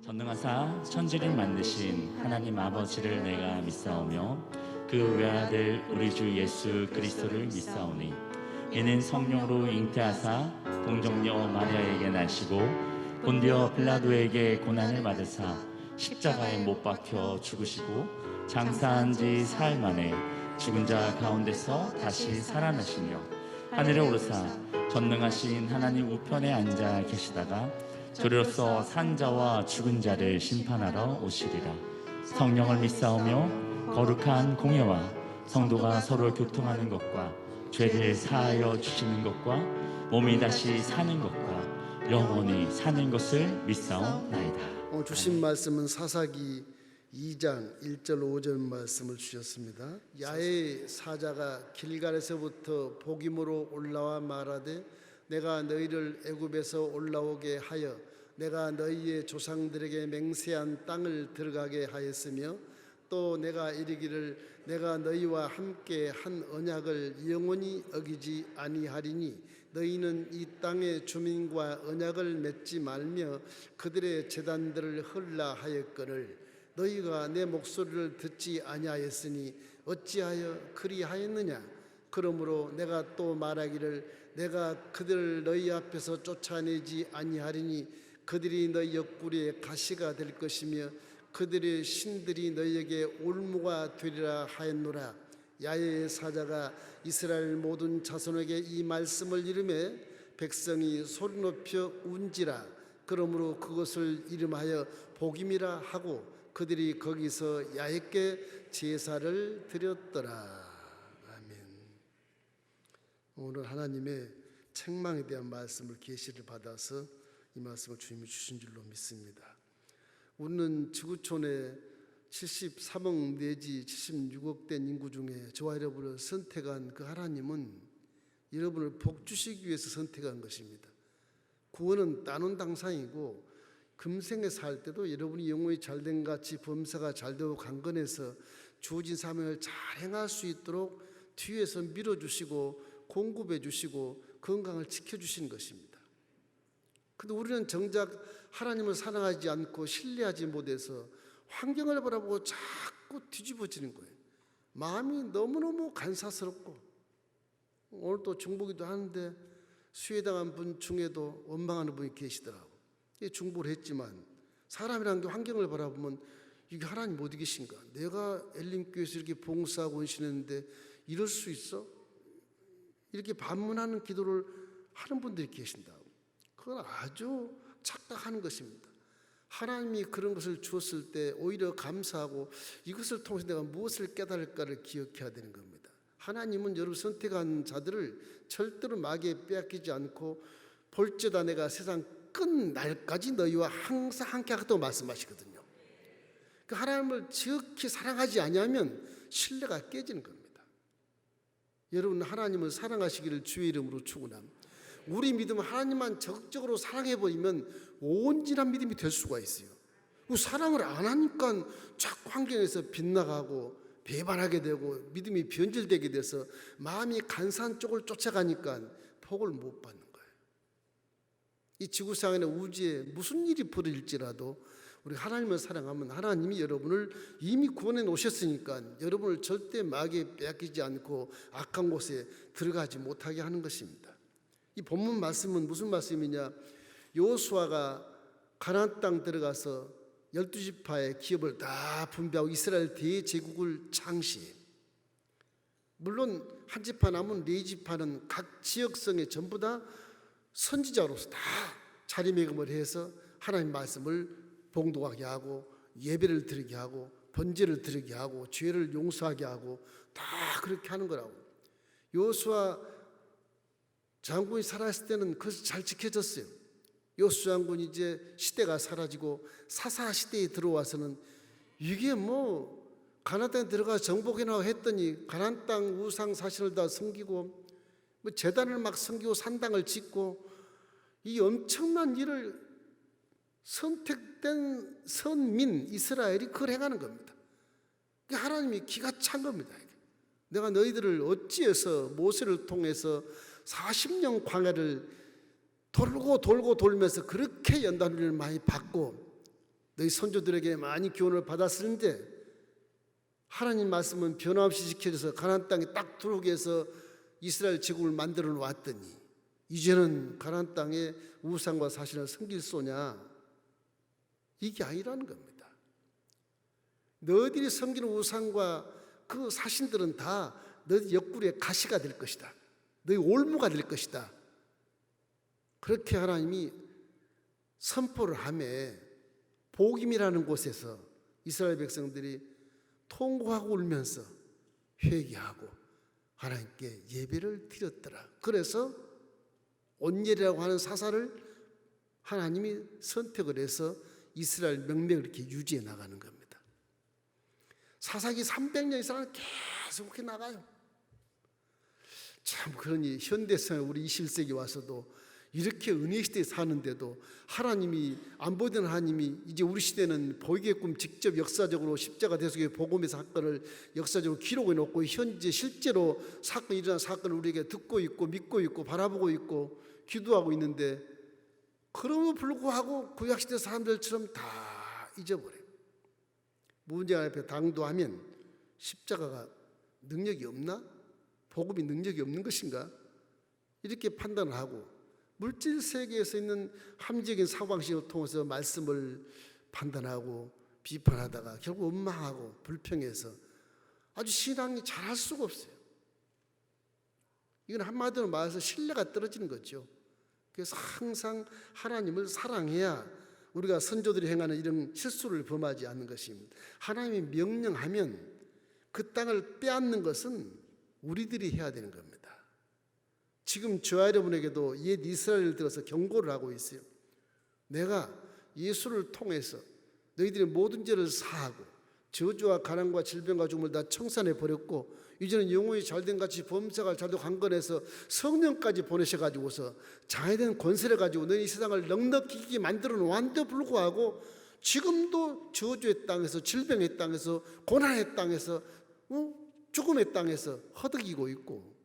전능하사 천지를 만드신 하나님 아버지를 내가 믿사오며 그 외아들 우리 주 예수 그리스도를 믿사오니 이는 성령으로 잉태하사 동정녀 마리아에게 나시고 본디오 빌라도에게 고난을 받으사 십자가에 못 박혀 죽으시고 장사한 지 사흘 만에 죽은 자 가운데서 다시 살아나시며 하늘에 오르사 전능하신 하나님 우편에 앉아 계시다가 저리로서 산 자와 죽은 자를 심판하러 오시리라. 성령을 믿사오며 거룩한 공예와 성도가 서로 교통하는 것과 죄를 사하여 주시는 것과 몸이 다시 사는 것과 영원히 사는 것을 믿사옵나이다. 주신 말씀은 사사기 2장 1절 5절 말씀을 주셨습니다. 야훼의 사자가 길갈에서부터 복임으로 올라와 말하되 내가 너희를 애굽에서 올라오게 하여 내가 너희의 조상들에게 맹세한 땅을 들어가게 하였으며 또 내가 이르기를 내가 너희와 함께 한 언약을 영원히 어기지 아니하리니 너희는 이 땅의 주민과 언약을 맺지 말며 그들의 제단들을 헐라 하였거늘 너희가 내 목소리를 듣지 아니하였으니 어찌하여 그리하였느냐. 그러므로 내가 또 말하기를 내가 그들을 너희 앞에서 쫓아내지 아니하리니 그들이 너희 옆구리에 가시가 될 것이며 그들의 신들이 너희에게 올무가 되리라 하였노라. 야훼의 사자가 이스라엘 모든 자손에게 이 말씀을 이르매 백성이 소리 높여 운지라. 그러므로 그것을 이름하여 복임이라 하고 그들이 거기서 야훼께 제사를 드렸더라. 아멘. 오늘 하나님의 책망에 대한 말씀을 계시를 받아서 이 말씀을 주님이 주신 줄로 믿습니다. 우리는 지구촌에 73억 내지 76억 된 인구 중에 저와 여러분을 선택한 그 하나님은 여러분을 복 주시기 위해서 선택한 것입니다. 구원은 따놓은 당상이고 금생에 살 때도 여러분이 영혼이 잘된 같이 범사가 잘되고 강건해서 주어진 사명을 잘 행할 수 있도록 뒤에서 밀어주시고 공급해 주시고 건강을 지켜주시는 것입니다. 근데 우리는 정작 하나님을 사랑하지 않고 신뢰하지 못해서 환경을 바라보고 자꾸 뒤집어지는 거예요. 마음이 너무너무 간사스럽고 오늘 또 중보기도 하는데 수혜당한 분 중에도 원망하는 분이 계시더라고. 중보를 했지만 사람이라는 게 환경을 바라보면 이게 하나님 어디 계신가? 내가 엘림교회에서 이렇게 봉사하고 온신했는데 이럴 수 있어? 이렇게 반문하는 기도를 하는 분들이 계신다고. 그건 아주 착각하는 것입니다. 하나님이 그런 것을 주었을 때 오히려 감사하고 이것을 통해서 내가 무엇을 깨달을까를 기억해야 되는 겁니다. 하나님은 여러분 선택한 자들을 절대로 마귀에 빼앗기지 않고 볼지어다 내가 세상 끝날까지 너희와 항상 함께 하겠다고 말씀하시거든요. 그 하나님을 지극히 사랑하지 아니하면 신뢰가 깨지는 겁니다. 여러분 하나님을 사랑하시기를 주의 이름으로 축원합니다. 우리 믿음은 하나님만 적극적으로 사랑해버리면 온전한 믿음이 될 수가 있어요. 사랑을 안 하니까 자꾸 환경에서 빗나가고 배반하게 되고 믿음이 변질되게 돼서 마음이 간사한 쪽을 쫓아가니까 복을 못 받는 거예요. 이 지구상의 우주에 무슨 일이 벌어질지라도 우리 하나님을 사랑하면 하나님이 여러분을 이미 구원해 놓으셨으니까 여러분을 절대 마귀에 빼앗기지 않고 악한 곳에 들어가지 못하게 하는 것입니다. 이 본문 말씀은 무슨 말씀이냐? 여호수아가 가나안 땅 들어가서 12지파의 기업을 다 분배하고 이스라엘 대제국을 창시해. 물론 한 지파 남은 네 지파는 각 지역성에 전부 다 선지자로서 다 자리매김을 해서 하나님 말씀을 봉독하게 하고 예배를 드리게 하고 번제를 드리게 하고 죄를 용서하게 하고 다 그렇게 하는 거라고. 여호수아 장군이 살아있을 때는 그것이 잘 지켜졌어요. 여호수아 장군이 이제 시대가 사라지고 사사 시대에 들어와서는 이게 가나안 땅에 들어가 정복해나고 했더니 가나안 땅 우상 사신을 다 섬기고 제단을 막 섬기고 산당을 짓고 이 엄청난 일을 선택된 선민 이스라엘이 그걸 행하는 겁니다. 하나님이 기가 찬 겁니다. 내가 너희들을 어찌해서 모세를 통해서 40년 광야를 돌고 돌고 돌면서 그렇게 연단을 많이 받고 너희 선조들에게 많이 교훈을 받았는데 하나님 말씀은 변함없이 지켜져서 가나안 땅에 딱 들어오게 해서 이스라엘 제국을 만들어 놓았더니 이제는 가나안 땅에 우상과 사신을 섬길 소냐? 이게 아니라는 겁니다. 너희들이 섬기는 우상과 그 사신들은 다 너희 옆구리에 가시가 될 것이다. 너희 올무가 될 것이다. 그렇게 하나님이 선포를 하매 복임이라는 곳에서 이스라엘 백성들이 통곡하고 울면서 회개하고 하나님께 예배를 드렸더라. 그래서 온열이라고 하는 사사를 하나님이 선택을 해서 이스라엘 명맥을 이렇게 유지해 나가는 겁니다. 사사기 300년 이상은 계속 그렇게 나가요. 참 그러니 현대성에 우리 21세기 와서도 이렇게 은혜 시대에 사는데도 하나님이 안 보이던 하나님이 이제 우리 시대는 보이게끔 직접 역사적으로 십자가 대속의 복음의 사건을 역사적으로 기록해 놓고 현재 실제로 사건이 일어난 사건을 우리에게 듣고 있고 믿고 있고 바라보고 있고 기도하고 있는데 그럼에도 불구하고 구약시대 사람들처럼 다 잊어버려요. 문제 앞에 당도하면 십자가가 능력이 없나? 복음이 능력이 없는 것인가? 이렇게 판단을 하고 물질 세계에서 있는 함정적인 사고방식을 통해서 말씀을 판단하고 비판하다가 결국 원망하고 불평해서 아주 신앙이 잘할 수가 없어요. 이건 한마디로 말해서 신뢰가 떨어지는 거죠. 그래서 항상 하나님을 사랑해야 우리가 선조들이 행하는 이런 실수를 범하지 않는 것입니다. 하나님이 명령하면 그 땅을 빼앗는 것은 우리들이 해야 되는 겁니다. 지금 저와 여러분에게도 옛 이스라엘을 들어서 경고를 하고 있어요. 내가 예수를 통해서 너희들의 모든 죄를 사하고 저주와 가난과 질병과 죽음을 다 청산해 버렸고 이제는 영혼이 잘된 같이 범사가 잘되고 강건해서 성령까지 보내셔가지고서 장애된 권세를 가지고 너희 세상을 넉넉히 이기게 만들어 놓았는데도 불구하고 지금도 저주의 땅에서 질병의 땅에서 고난의 땅에서 죽음의 땅에서 허덕이고 있고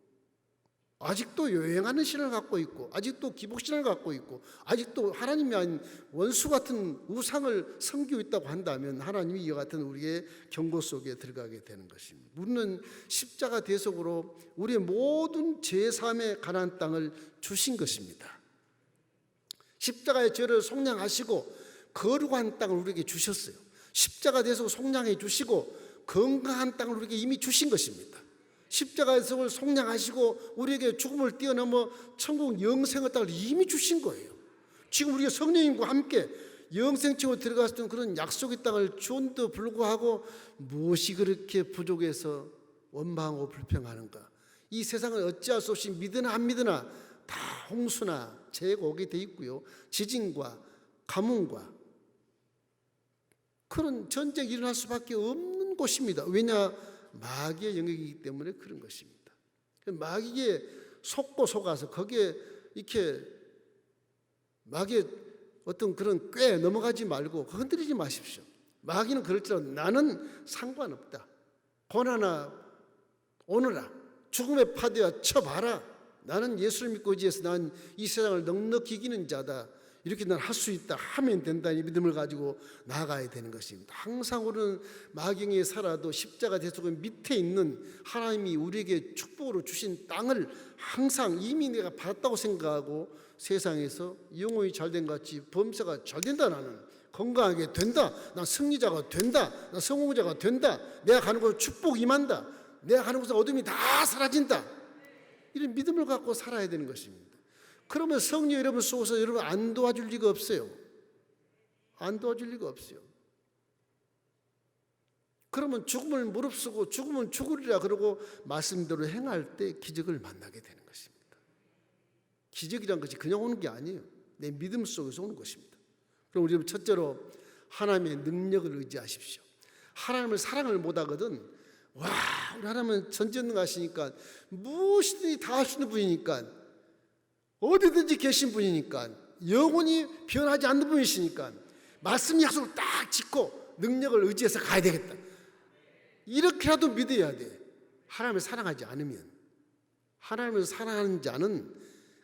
아직도 여행하는 신을 갖고 있고 아직도 기복신을 갖고 있고 아직도 하나님이 아닌 원수 같은 우상을 섬기고 있다고 한다면 하나님이 이와 같은 우리의 경고 속에 들어가게 되는 것입니다. 우리는 십자가 대속으로 우리의 모든 죄사함의 가나안 땅을 주신 것입니다. 십자가의 죄를 속량하시고 거룩한 땅을 우리에게 주셨어요. 십자가 대속을 속량해 주시고 건강한 땅을 우리에게 이미 주신 것입니다. 십자가의 속을 속량하시고 우리에게 죽음을 뛰어넘어 천국 영생의 땅을 이미 주신 거예요. 지금 우리가 성령님과 함께 영생층으로 들어갔던 그런 약속의 땅을 주었는데도 불구하고 무엇이 그렇게 부족해서 원망하고 불평하는가? 이 세상을 어찌할 수 없이 믿으나 안 믿으나 다 홍수나 재해가 오게 돼 있고요. 지진과 가뭄과 그런 전쟁이 일어날 수밖에 없는 곳입니다. 왜냐? 마귀의 영역이기 때문에 그런 것입니다. 마귀에 속고 속아서 거기에 이렇게 마귀의 어떤 그런 꾀에 넘어가지 말고 흔들리지 마십시오. 마귀는 그럴지라도 나는 상관없다. 고난아 오너라. 죽음의 파도야 쳐봐라. 나는 예수를 믿고 의지해서 난 이 세상을 넉넉히 이기는 자다. 이렇게 난 할 수 있다 하면 된다. 이 믿음을 가지고 나아가야 되는 것입니다. 항상 우리는 마귀에 살아도 십자가 대속의 밑에 있는 하나님이 우리에게 축복으로 주신 땅을 항상 이미 내가 받았다고 생각하고 세상에서 영혼이 잘된 같이 범사가 잘 된다. 나는 건강하게 된다. 난 승리자가 된다. 난 성공자가 된다. 내가 가는 곳에 축복이 임한다. 내가 가는 곳에 어둠이 다 사라진다. 이런 믿음을 갖고 살아야 되는 것입니다. 그러면 성령 여러분 속에서 여러분 안 도와줄 리가 없어요. 안 도와줄 리가 없어요. 그러면 죽음을 무릅쓰고 죽으면 죽으리라 그러고 말씀대로 행할 때 기적을 만나게 되는 것입니다. 기적이란 것이 그냥 오는 게 아니에요. 내 믿음 속에서 오는 것입니다. 그럼 우리 첫째로 하나님의 능력을 의지하십시오. 하나님을 사랑을 못하거든 와 우리 하나님은 전지전능하시니까 무엇이든지 다 할 수 있는 분이니까 어디든지 계신 분이니까 영원히 변하지 않는 분이시니까 말씀 약속을 딱 짓고 능력을 의지해서 가야 되겠다. 이렇게라도 믿어야 돼. 하나님을 사랑하지 않으면 하나님을 사랑하는 자는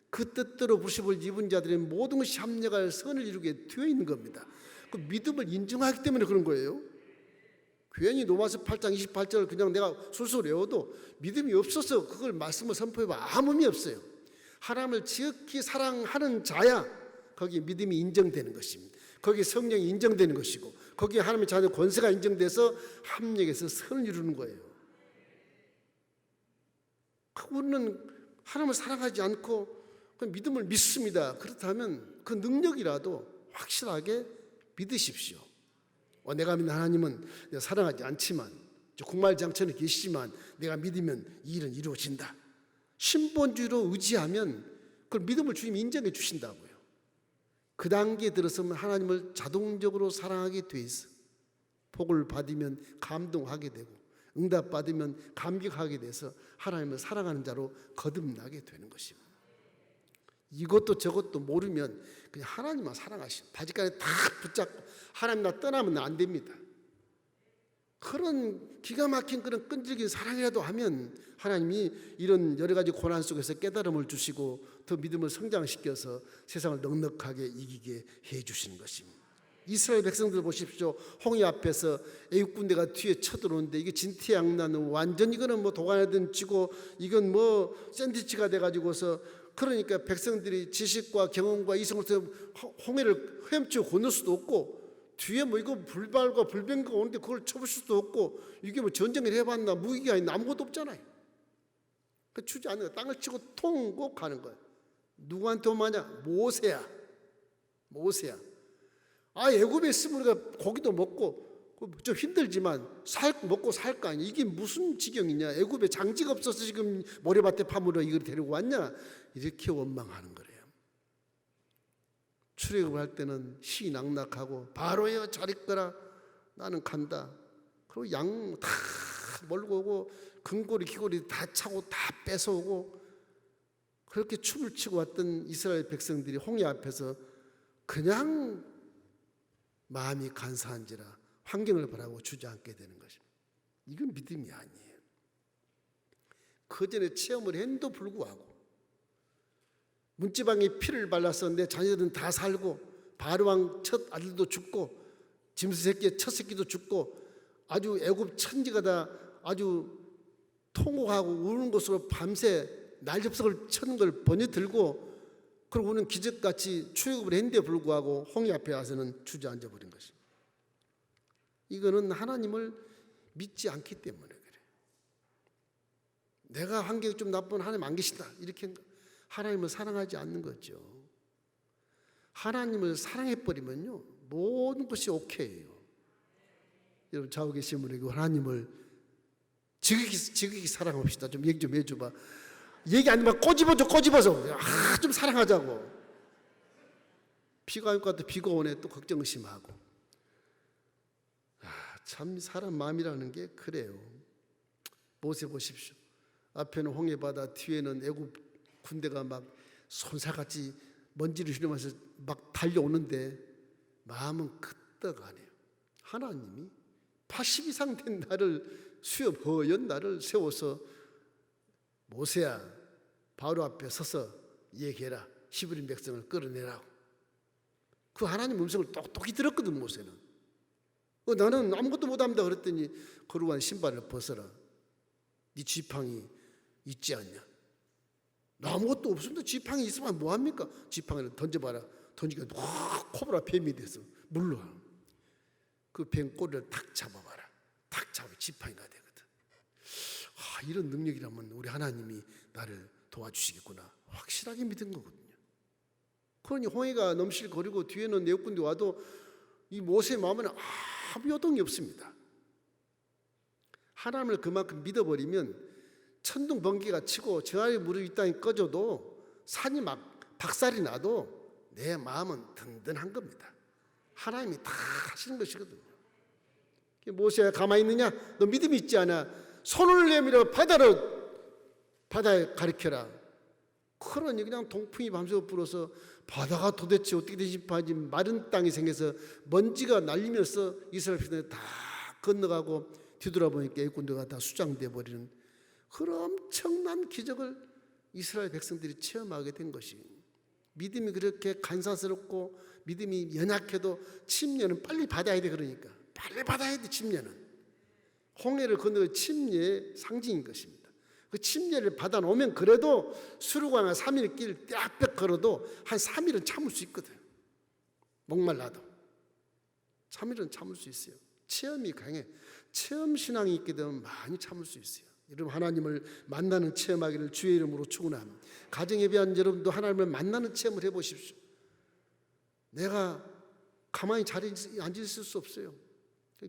그 뜻대로 부심을 입은 자들의 모든 것이 합력할 선을 이루게 되어 있는 겁니다. 그 믿음을 인정하기 때문에 그런 거예요. 괜히 로마서 8장 28절을 그냥 내가 술술 외워도 믿음이 없어서 그걸 말씀을 선포해봐 아무 의미 없어요. 하나님을 지극히 사랑하는 자야 거기에 믿음이 인정되는 것입니다. 거기에 성령이 인정되는 것이고 거기에 하나님의 자녀 권세가 인정돼서 합력해서 선을 이루는 거예요. 우리는 하나님을 사랑하지 않고 그 믿음을 믿습니다. 그렇다면 그 능력이라도 확실하게 믿으십시오. 내가 믿는 하나님은 내가 사랑하지 않지만 국말장천에 계시지만 내가 믿으면 이 일은 이루어진다. 신본주의로 의지하면 그걸 믿음을 주님이 인정해 주신다고요. 그 단계에 들어서면 하나님을 자동적으로 사랑하게 돼 있어. 복을 받으면 감동하게 되고 응답받으면 감격하게 돼서 하나님을 사랑하는 자로 거듭나게 되는 것입니다. 이것도 저것도 모르면 그냥 하나님만 사랑하시고 바지가에 다 붙잡고 하나님 나 떠나면 안 됩니다. 그런 기가 막힌 그런 끈질긴 사랑이라도 하면 하나님이 이런 여러 가지 고난 속에서 깨달음을 주시고 더 믿음을 성장시켜서 세상을 넉넉하게 이기게 해 주시는 것입니다. 이스라엘 백성들 보십시오. 홍해 앞에서 애국 군대가 뒤에 쳐들어오는데 이게 진퇴양난 완전 이거는 뭐 도가니든 쥐고 이건 뭐 샌드위치가 돼가지고서 그러니까 백성들이 지식과 경험과 이성을 홍해를 헤엄치고 건널 수도 없고 뒤에 뭐 이거 불발과 불병거가 오는데 그걸 쳐볼 수도 없고 이게 뭐 전쟁을 해봤나 무기가 있나 아무것도 없잖아요. 그 주저앉는 거야. 땅을 치고 통고 가는 거야. 누구한테 오마냐? 모세야. 애굽에 있으면 우리가 고기도 먹고 좀 힘들지만 먹고 살 거 아니야. 이게 무슨 지경이냐? 애굽에 장지가 없어서 지금 모래밭에 파물어 이걸 데리고 왔냐? 이렇게 원망하는 거래요. 출애굽을 할 때는 희낙낙하고 바로여 잘 있거라 나는 간다. 그리고 양 다 몰고 오고 금고리 귀고리 다 차고 다 뺏어오고 그렇게 춤을 추고 왔던 이스라엘 백성들이 홍해 앞에서 그냥 마음이 간사한지라 환경을 바라고 주저앉게 되는 것입니다. 이건 믿음이 아니에요. 그 전에 체험을 했는데도 불구하고 문지방에 피를 발라서 내 자녀들은 다 살고 바로왕 첫 아들도 죽고 짐승 새끼의 첫 새끼도 죽고 아주 애굽 천지가 다 아주 통곡하고 우는 것으로 밤새 날접석을 쳐는 걸 번여들고 그리고 우리는 기적같이 출애굽을 했는데 불구하고 홍해 앞에 와서는 주저앉아 버린 것입니다. 이거는 하나님을 믿지 않기 때문에 그래. 내가 환경이 좀 나쁘면 하나님 안 계신다 이렇게 하나님을 사랑하지 않는 거죠. 하나님을 사랑해버리면요 모든 것이 오케이예요. 여러분 좌우 계신 분에게 하나님을 지극히 사랑합시다. 좀 얘기 좀 해줘봐. 얘기 안 하면 꼬집어서 좀 사랑하자고. 비가 올 것 같아 비가 오네 또 걱정 의심하고. 참 사람 마음이라는 게 그래요. 모세 보십시오. 앞에는 홍해바다 뒤에는 애굽 군대가 막 손살같이 먼지를 휘두르면서 막 달려오는데 마음은 끄떡하네요. 하나님이 80 이상 된 나를 수염 허연 나를 세워서 모세야 바로 앞에 서서 얘기해라. 히브리 백성을 끌어내라고. 그 하나님 음성을 똑똑히 들었거든 모세는. 나는 아무것도 못합니다 그랬더니 거룩한 신발을 벗어라. 네 지팡이 있지 않냐. 아무것도 없습니다. 지팡이 있으면 뭐합니까? 지팡이를 던져봐라. 던지니까 확 코브라 뱀이 돼서 물러와. 그 뱀 꼬리를 탁 잡아봐라. 탁 잡아 지팡이가 되거든. 이런 능력이라면 우리 하나님이 나를 도와주시겠구나 확실하게 믿은 거거든요. 그러니 홍해가 넘실거리고 뒤에는 내국군대 와도 이 모세의 마음에는 아무 요동이 없습니다. 하나님을 그만큼 믿어버리면 천둥 번개가 치고 저 아래 무릎 이 땅이 꺼져도 산이 막 박살이 나도 내 마음은 든든한 겁니다. 하나님이 다 하시는 것이거든요. 모세야 가만히 있느냐? 너 믿음이 있지 않아? 손을 내밀어 바다에 가리켜라. 그러니 그냥 동풍이 밤새워 불어서 바다가 도대체 어떻게 되지 마른 땅이 생겨서 먼지가 날리면서 이스라엘 백성들이 다 건너가고 뒤돌아보니까 애국군대가 다 수장돼 버리는 그런 엄청난 기적을 이스라엘 백성들이 체험하게 된 것이 믿음이 그렇게 간사스럽고 믿음이 연약해도 침례는 빨리 받아야 돼. 그러니까 빨리 받아야 돼. 침례는 홍해를 건너는 침례의 상징인 것입니다. 그 침례를 받아놓으면 그래도 수르관을 3일 길 떼학볕 걸어도 한 3일은 참을 수 있거든. 목말라도 3일은 참을 수 있어요. 체험이 강해. 체험 신앙이 있게 되면 많이 참을 수 있어요. 여러분, 하나님을 만나는 체험하기를 주의 이름으로 축원합니다. 가정에 대한 여러분도 하나님을 만나는 체험을 해보십시오. 내가 가만히 자리에 앉아 있을 수 없어요.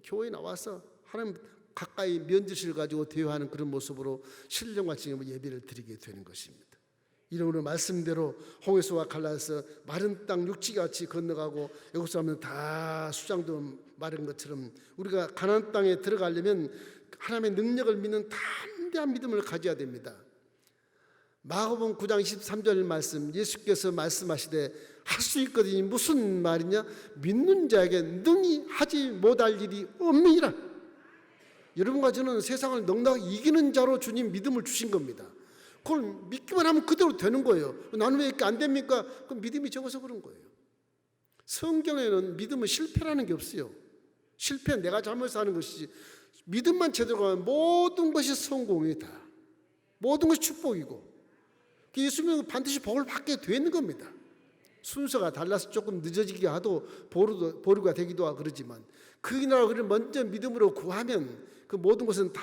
교회에 나와서 하나님 가까이 면지실 가지고 대화하는 그런 모습으로 신령과 지금의 예배를 드리게 되는 것입니다. 이름으로 말씀대로 홍해수와 갈라서 마른 땅 육지같이 건너가고 애국 사람은 다 수장도 마른 것처럼 우리가 가나안 땅에 들어가려면 하나님의 능력을 믿는 담대한 믿음을 가져야 됩니다. 마가복음 9장 23절 말씀, 예수께서 말씀하시되 할 수 있거든요. 무슨 말이냐? 믿는 자에게 능히 하지 못할 일이 없느니라. 여러분과 저는 세상을 넉넉히 이기는 자로 주님 믿음을 주신 겁니다. 그걸 믿기만 하면 그대로 되는 거예요. 나는 왜 이렇게 안 됩니까? 그럼 믿음이 적어서 그런 거예요. 성경에는 믿음은 실패라는 게 없어요. 실패는 내가 잘못해서 하는 것이지, 믿음만 제대로 가면 모든 것이 성공이다. 모든 것이 축복이고, 예수 믿으면 반드시 복을 받게 되는 겁니다. 순서가 달라서 조금 늦어지게 하도 보류가 되기도 하고 그러지만, 그 나라를 먼저 믿음으로 구하면 그 모든 것은 다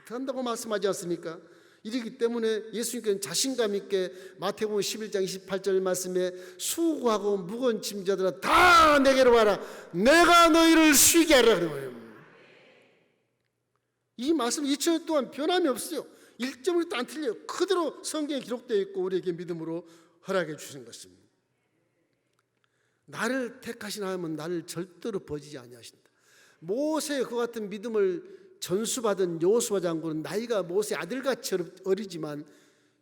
된다고 말씀하지 않습니까? 이러기 때문에 예수님께서는 자신감 있게 마태복음 11장 28절 말씀에 수고하고 무거운 짐자들아 다 내게로 와라, 내가 너희를 쉬게 하라 그런 거예요. 이 말씀 2000년 동안 변함이 없어요. 1점도 안 틀려요. 그대로 성경에 기록되어 있고 우리에게 믿음으로 허락해 주신 것입니다. 나를 택하신 하나님은 나를 절대로 버리지 아니하신다. 모세의 그 같은 믿음을 전수받은 여호수아 장군은 나이가 모세 아들같이 어리지만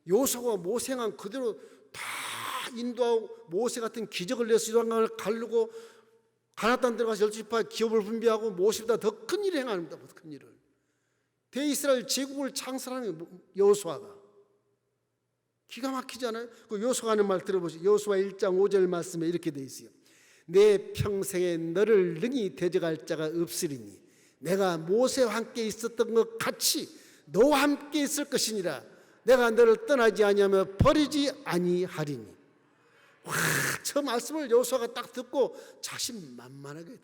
여호수아가 모세만 그대로 다 인도하고 모세 같은 기적을 내서 요단강을 가르고 가나안 땅 들어가서 12지파 기업을 분배하고 모세보다 더 큰 일을 행합니다. 더 큰 일을. 대이스라엘 제국을 창설하는 여호수아가 기가 막히잖아요. 그 여호수아가 하는 말 들어보시죠. 여호수아 1장 5절 말씀에 이렇게 돼 있어요. 내 평생에 너를 능히 대적할 자가 없으리니 내가 모세와 함께 있었던 것 같이 너와 함께 있을 것이니라. 내가 너를 떠나지 아니하며 버리지 아니하리니. 와, 저 말씀을 여호수아가 딱 듣고 자신만만하게 되네.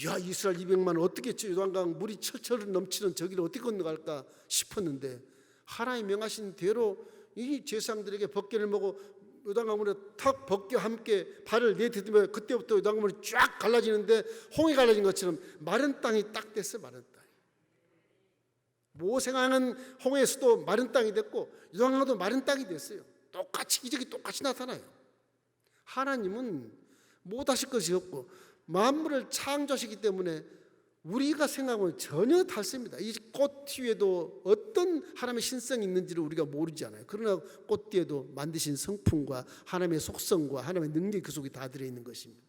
야, 이스라엘 200만 어떻게 저 요단강 물이 철철 넘치는 저기를 어떻게 건너갈까 싶었는데 하나님 명하신 대로 이 제사장들에게 벗개를 먹고 요단강물에 탁 벗겨 함께 발을 내디디며 그때부터 요단강물이 쫙 갈라지는데 홍이 갈라진 것처럼 마른 땅이 딱 됐어요. 마른 땅. 모세강은 홍해에서도 마른 땅이 됐고 요단강도 마른 땅이 됐어요. 똑같이 기적이 똑같이 나타나요. 하나님은 못하실 것이 없고 만물을 창조하시기 때문에 우리가 생각하면 전혀 다릅니다. 이 꽃 뒤에도 어떤 하나님의 신성이 있는지를 우리가 모르지 않아요. 그러나 꽃 뒤에도 만드신 성품과 하나님의 속성과 하나님의 능력이 그 속에 다 들어있는 것입니다.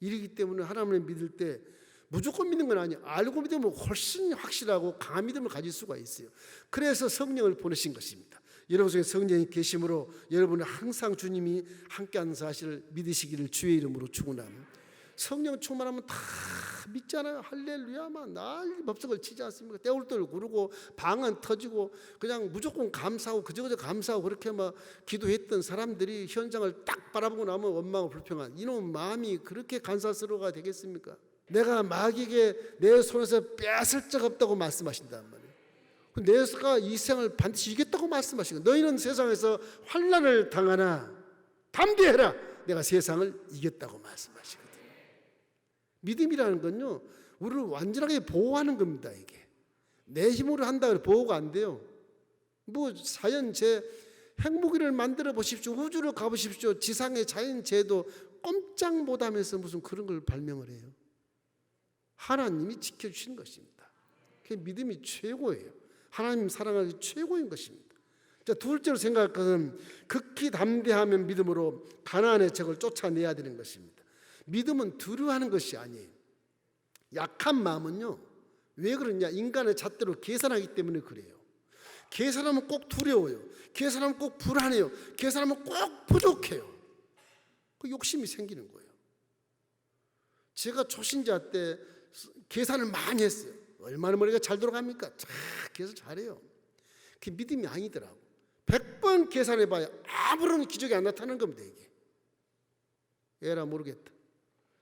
이러기 때문에 하나님을 믿을 때 무조건 믿는 건 아니에요. 알고 믿으면 훨씬 확실하고 강한 믿음을 가질 수가 있어요. 그래서 성령을 보내신 것입니다. 여러분 속에 성령이 계심으로 여러분은 항상 주님이 함께하는 사실을 믿으시기를 주의 이름으로 축원합니다. 성령 충만하면 다 믿잖아요. 할렐루야만 난리 법석을 치지 않습니까? 떼울떼울 구르고 방언 터지고 그냥 무조건 감사하고 그저그저 감사하고 그렇게 막 기도했던 사람들이 현장을 딱 바라보고 나면 원망하고 불평한 이놈 마음이 그렇게 간사스러워가 되겠습니까? 내가 마귀에게 내 손에서 빼앗을 적 없다고 말씀하신단 말이에요. 내가 이 세상을 반드시 이겼다고 말씀하시고 너희는 세상에서 환난을 당하나 담대해라. 내가 세상을 이겼다고 말씀하시거든요. 믿음이라는 건요, 우리를 완전하게 보호하는 겁니다. 이게 내 힘으로 한다 해서 보호가 안 돼요. 뭐 자연재 핵무기를 만들어 보십시오. 우주로 가보십시오. 지상의 자연재해도 꼼짝 못하면서 무슨 그런 걸 발명을 해요. 하나님이 지켜주신 것입니다. 그 믿음이 최고예요. 하나님 사랑하기 최고인 것입니다. 자, 둘째로 생각할 것은 극히 담대하면 믿음으로 가나안의 적을 쫓아내야 되는 것입니다. 믿음은 두려워하는 것이 아니에요. 약한 마음은요, 왜 그러냐? 인간의 잣대로 계산하기 때문에 그래요. 계산하면 꼭 두려워요. 계산하면 꼭 불안해요. 계산하면 꼭 부족해요. 그 욕심이 생기는 거예요. 제가 초신자 때 계산을 많이 했어요. 얼마나 머리가 잘 돌아갑니까? 계산 잘해요. 그게 믿음이 아니더라고. 100번 계산해봐야 아무런 기적이 안 나타나는 겁니다. 이게 에라 모르겠다.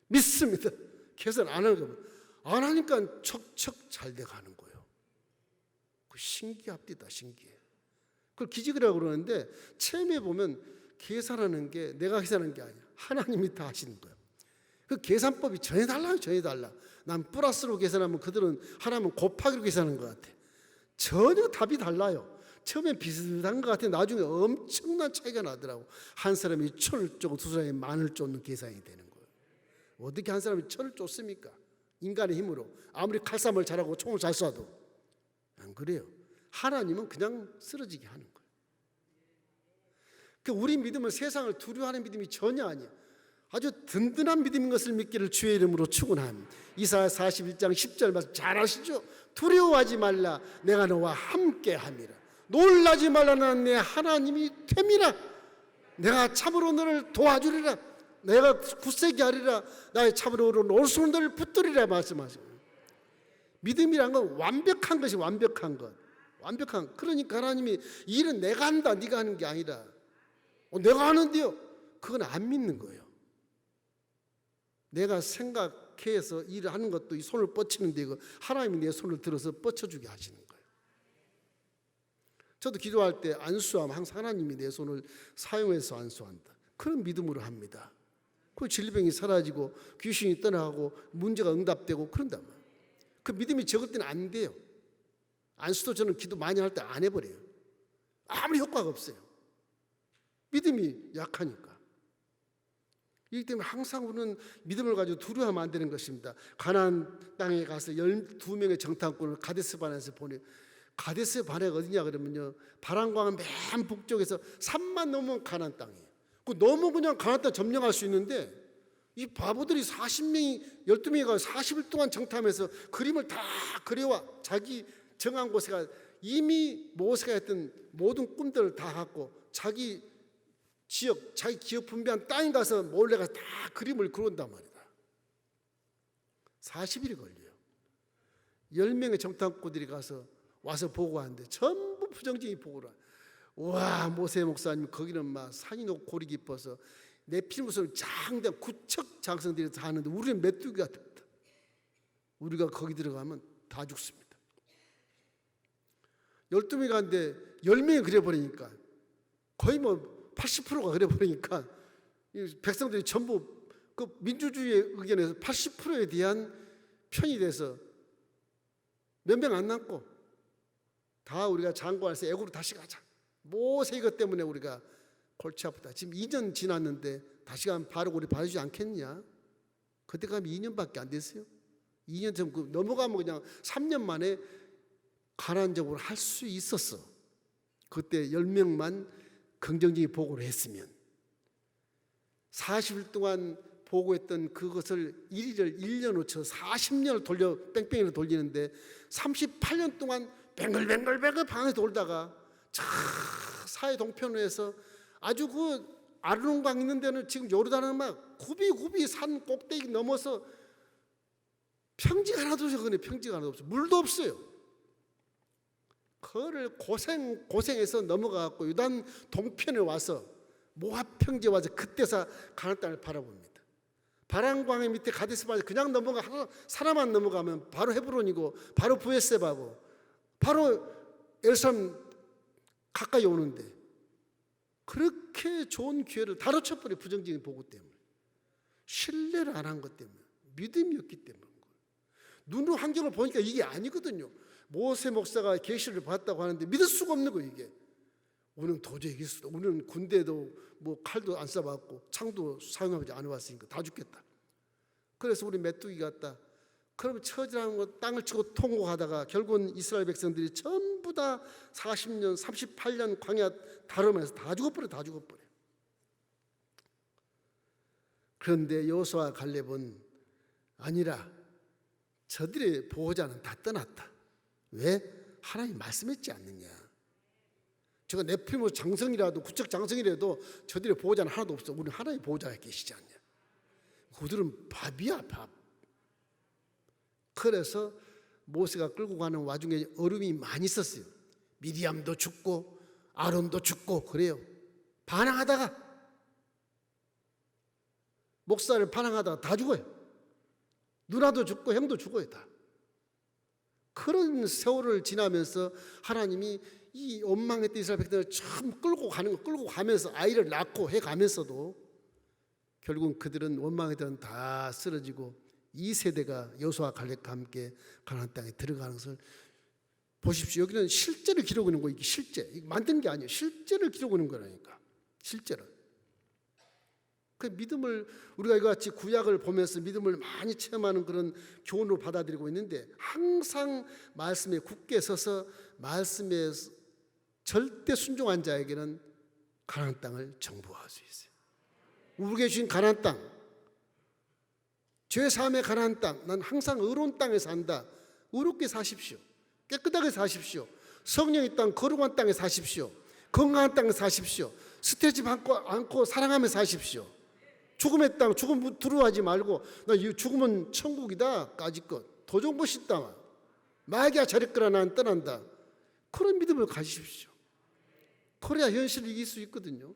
믿습니다. 계산 안 하는 겁니다. 안 하니까 척척 잘 돼가는 거예요. 그 신기합니다. 신기해. 그걸 기적이라고 그러는데 처음에 보면 계산하는 게 내가 계산하는 게 아니야. 하나님이 다 하시는 거예요. 그 계산법이 전혀 달라요. 전혀 달라. 난 플러스로 계산하면 그들은 하나면 곱하기로 계산하는 것 같아. 전혀 답이 달라요. 처음엔 비슷한 것 같아. 나중에 엄청난 차이가 나더라고. 한 사람이 1,000을 쫓고 두 사람이 10,000을 쫓는 계산이 되는 거예요. 어떻게 한 사람이 1,000을 쫓습니까? 인간의 힘으로. 아무리 칼싸움을 잘하고 총을 잘 쏴도 안 그래요. 하나님은 그냥 쓰러지게 하는 거예요. 그 우리 믿음은 세상을 두려워하는 믿음이 전혀 아니야. 아주 든든한 믿음인 것을 믿기를 주의 이름으로 축원합니다. 이사야 41장 10절 말씀 잘 아시죠? 두려워하지 말라. 내가 너와 함께함이라. 놀라지 말라. 나는 내 하나님이 됨이라. 내가 참으로 너를 도와주리라. 내가 굳세게 하리라. 나의 참으로 오른손을 너를 붙들리라 말씀하시고. 믿음이란 건 완벽한 것이 완벽한 것. 완벽한. 그러니까 하나님이 일은 내가 한다 네가 하는 게 아니라 내가 하는데요. 그건 안 믿는 거예요. 내가 생각해서 일을 하는 것도 이 손을 뻗치는데 이거 하나님이 내 손을 들어서 뻗쳐주게 하시는 거예요. 저도 기도할 때 안수하면 항상 하나님이 내 손을 사용해서 안수한다. 그런 믿음으로 합니다. 그 질병이 사라지고 귀신이 떠나가고 문제가 응답되고 그런단 말이에요. 그 믿음이 적을 때는 안 돼요. 안수도 저는 기도 많이 할 때 안 해버려요. 아무리 효과가 없어요. 믿음이 약하니까. 이기 때문에 항상 우리는 믿음을 가지고 두려워하면 안 되는 것입니다. 가나안 땅에 가서 12명의 정탐꾼을 가데스 바네아에서 보내. 가데스 바네아가 어디냐 그러면요, 바람광은 맨 북쪽에서 산만 넘으면 가나안 땅이에요. 그 너무 그냥 가나안 땅 점령할 수 있는데 이 바보들이 40명이 12명이 가서 40일 동안 정탐해서 그림을 다 그려와. 자기 정한 곳에 가 이미 모세가 했던 모든 꿈들을 다 갖고 자기 지역, 자기 기업 분배한 땅에 가서 몰래 가서 다 그림을 그려온단 말이다. 40일이 걸려요. 10명의 정탐꾼들이 가서 와서 보고하는데 전부 부정적인 보고를. 와, 모세 목사님 거기는 막 산이 높고 골이 깊어서 네피림으로 장대한 구척 장성들이 다 하는데 우리는 메뚜기 같다. 우리가 거기 들어가면 다 죽습니다. 12명이 가는데 10명이 그려버리니까 거의 뭐 80%가 그래버리니까 백성들이 전부 그 민주주의의 의견에서 80%에 대한 편이 돼서 몇 명 안 남고 다 우리가 장관에서 애굽으로 다시 가자. 모세 이것 때문에 우리가 골치 아프다. 지금 2년 지났는데 다시 가면 바로 우리 봐주지 않겠냐? 그때 가면 2년밖에 안 됐어요. 2년 전 넘어가면 그냥 3년 만에 가난적으로 할 수 있었어. 그때 10명만 긍정적인 보고를 했으면 40일 동안 보고했던 그것을 1년 놓쳐 40년을 돌려 뺑뺑이로 돌리는데 38년 동안 뱅글뱅글 방에서 돌다가 저 사해 동편에서 아주 그 아르논강 있는 데는 지금 요르단은 막 굽이 산 꼭대기 넘어서 평지가 하나도 없어요. 평지가 하나도 없어요. 물도 없어요. 그를 고생해서 넘어가고 유단 동편에 와서 모압 평지에 와서 그때서 가나안 땅을 바라봅니다. 바람광의 밑에 가데스 바네아 그냥 넘어가 사람만 넘어가면 바로 헤브론이고 바로 브에세바고 바로 예루살렘 가까이 오는데 그렇게 좋은 기회를 다 놓쳐버려. 부정적인 보고 때문에, 신뢰를 안 한 것 때문에, 믿음이 없기 때문에. 눈으로 환경을 보니까 이게 아니거든요. 모세 목사가 계시를 봤다고 하는데 믿을 수가 없는 거예요. 이게 우리는 도저히 이길 수도, 우리는 군대도 뭐 칼도 안 쏴봤고 창도 사용하지 않아봤으니까 다 죽겠다. 그래서 우리 메뚜기 같다. 그러면 처지라는 거 땅을 치고 통곡하다가 결국은 이스라엘 백성들이 전부 다 40년 38년 광야 다루면서 다 죽어버려. 그런데 여호수아 갈렙은 아니라 저들의 보호자는 다 떠났다. 왜? 하나님 말씀했지 않느냐. 제가 네피리모 장성이라도 구척 장성이라도 저들의 보호자는 하나도 없어. 우리는 하나의 보호자가 계시지 않냐. 그들은 밥이야, 밥. 그래서 모세가 끌고 가는 와중에 어려움이 많이 있었어요. 미리암도 죽고 아론도 죽고 그래요. 반항하다가 목사를 반항하다가 다 죽어요. 누나도 죽고 형도 죽어요, 다. 그런 세월을 지나면서 하나님이 이 원망했던 이스라엘 백성을 처음 끌고 가면서 아이를 낳고 해가면서도 결국은 그들은 원망했던 다 쓰러지고 2세대가 여호수아 갈렙과 함께 가나안 땅에 들어가는 것을 보십시오. 여기는 실제를 기록하는 거예요. 이게 실제. 만든 게 아니에요. 실제를 기록하는 거라니까. 실제를. 그 믿음을 우리가 이거 같이 구약을 보면서 믿음을 많이 체험하는 그런 교훈으로 받아들이고 있는데 항상 말씀에 굳게 서서 말씀에 절대 순종한 자에게는 가나안 땅을 정복할 수 있어요. 우리에게 주신 가나안 땅, 죄 사함의 가나안 땅, 난 항상 의로운 땅에 산다. 의롭게 사십시오. 깨끗하게 사십시오. 성령의 땅, 거룩한 땅에 사십시오. 건강한 땅에 사십시오. 스트레스 않고 사랑하며 사십시오. 죽음의 땅, 죽음 두려워하지 말고 나 죽음은 천국이다. 까짓것 더 좋은 것이 있다. 마귀야 저랬거라 난 떠난다. 그런 믿음을 가지십시오. 그래야 현실을 이길 수 있거든요.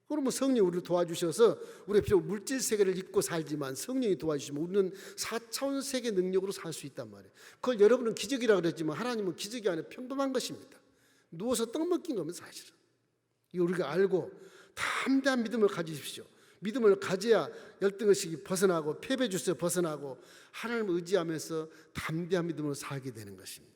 그러면 성령이 우리를 도와주셔서 우리가 비록 물질 세계를 잊고 살지만 성령이 도와주시면 우리는 4차원 세계 능력으로 살 수 있단 말이에요. 그걸 여러분은 기적이라고 그랬지만 하나님은 기적이 아니라 평범한 것입니다. 누워서 떡 먹긴 겁니다, 사실은. 이거 우리가 알고 담대한 믿음을 가지십시오. 믿음을 가져야 열등의식이 벗어나고 패배주스에 벗어나고 하나님을 의지하면서 담대한 믿음으로 살게 되는 것입니다.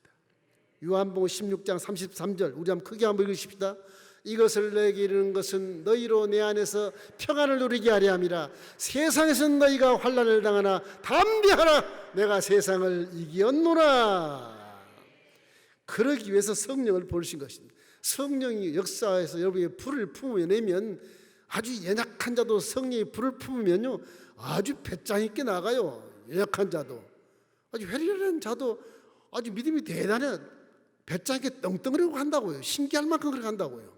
요한복음 16장 33절 우리 한번 크게 한번 읽으십시다. 이것을 너에게 이르는 것은 너희로 내 안에서 평안을 누리게 하려 함이라. 세상에서는 너희가 환난을 당하나 담대하라. 내가 세상을 이기었노라. 그러기 위해서 성령을 보내신 것입니다. 성령이 역사에서 여러분에게 불을 품어내면 아주 연약한 자도 성령이 불을 품으면요 아주 배짱 있게 나가요. 연약한 자도 아주 회리한 자도 아주 믿음이 대단해. 배짱 있게 떵떵거리고 한다고요. 신기할 만큼 그렇게 한다고요.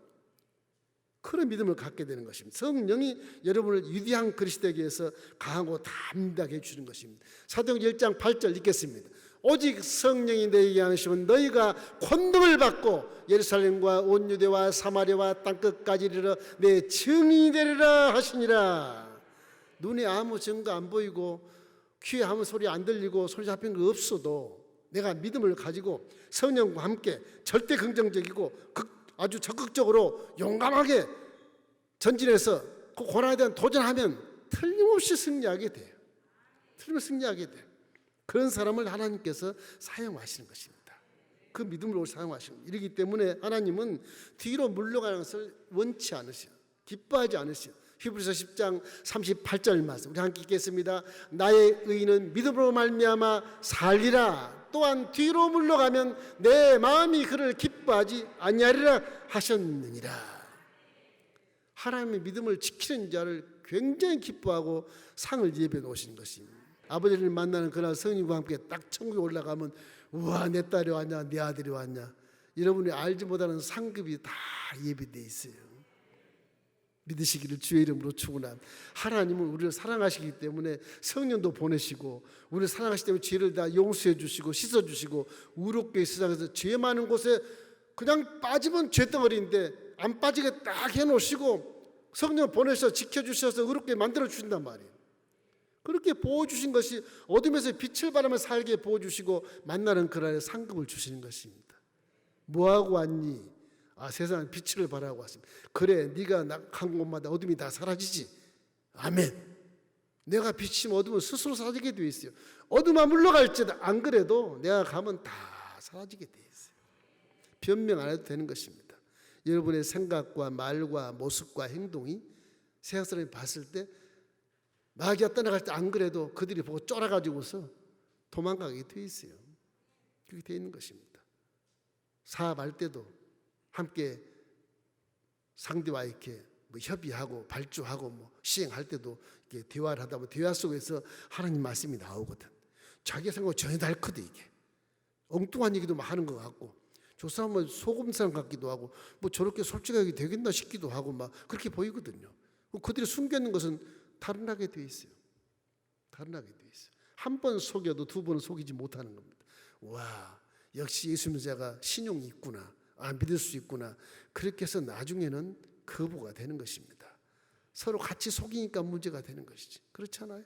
그런 믿음을 갖게 되는 것입니다. 성령이 여러분을 위대한 그리스도에게 해서 강하고 담대하게 해주는 것입니다. 사도행전 1장 8절 읽겠습니다. 오직 성령이 너희에게 하시면 너희가 권능을 받고 예루살렘과 온 유대와 사마리아와 땅끝까지 이르러 내 증인이 되리라 하시니라. 눈에 아무 증거 안 보이고 귀에 아무 소리 안 들리고 소리 잡힌 거 없어도 내가 믿음을 가지고 성령과 함께 절대 긍정적이고 아주 적극적으로 용감하게 전진해서 그 고난에 대한 도전하면 틀림없이 승리하게 돼요. 틀림없이 승리하게 돼요. 그런 사람을 하나님께서 사용하시는 것입니다. 그 믿음으로 사용하시는 거예요. 이러기 때문에 하나님은 뒤로 물러가는 것을 원치 않으셔요. 기뻐하지 않으셔요. 히브리서 10장 38절 말씀 우리 함께 읽겠습니다. 나의 의인은 믿음으로 말미암아 살리라. 또한 뒤로 물러가면 내 마음이 그를 기뻐하지 아니하리라 하셨느니라. 하나님의 믿음을 지키는 자를 굉장히 기뻐하고 상을 예배해 놓으신 것입니다. 아버지를 만나는 그날 성령과 함께 딱 천국에 올라가면 우와 내 딸이 왔냐 내 아들이 왔냐 여러분이 알지 못하는 상급이 다 예비되어 있어요. 믿으시기를 주의 이름으로 축원합니다. 하나님은 우리를 사랑하시기 때문에 성령도 보내시고 우리를 사랑하시기 때문에 죄를 다 용서해 주시고 씻어 주시고 의롭게 세상에서 죄 많은 곳에 그냥 빠지면 죄덩어리인데 안 빠지게 딱 해놓으시고 성령 보내셔서 지켜주셔서 의롭게 만들어 주신단 말이에요. 그렇게 보호주신 것이 어둠에서 빛을 발하며 살게 보호주시고 만나는 그날에 상급을 주시는 것입니다. 뭐하고 왔니? 아 세상은 빛을 발하고 왔습니다. 그래 네가 간 곳마다 어둠이 다 사라지지. 아멘. 내가 비치면 어둠은 스스로 사라지게 되어 있어요. 어둠아 물러갈지도 안 그래도 내가 가면 다 사라지게 되어 있어요. 변명 안 해도 되는 것입니다. 여러분의 생각과 말과 모습과 행동이 세상 사람이 봤을 때 마귀가 떠나갈 때 안 그래도 그들이 보고 쫄아가지고서 도망가게 되어 있어요. 그렇게 되어 있는 것입니다. 사업할 때도 함께 상대와 이렇게 협의하고 발주하고 시행할 때도 이렇게 대화를 하다 보면 대화 속에서 하나님 말씀이 나오거든. 자기 생각 전혀 다르거든. 이게 엉뚱한 얘기도 막 하는 것 같고 저 사람은 속은 사람 같기도 하고 뭐 저렇게 솔직하게 되겠나 싶기도 하고 막 그렇게 보이거든요. 그들이 숨겨있는 것은 달아나게 돼 있어요. 달아나게 돼 있어요. 한 번 속여도 두 번은 속이지 못하는 겁니다. 와, 역시 예수 믿는 자가 신용이 있구나. 아, 믿을 수 있구나. 그렇게 해서 나중에는 거부가 되는 것입니다. 서로 같이 속이니까 문제가 되는 것이지. 그렇잖아요?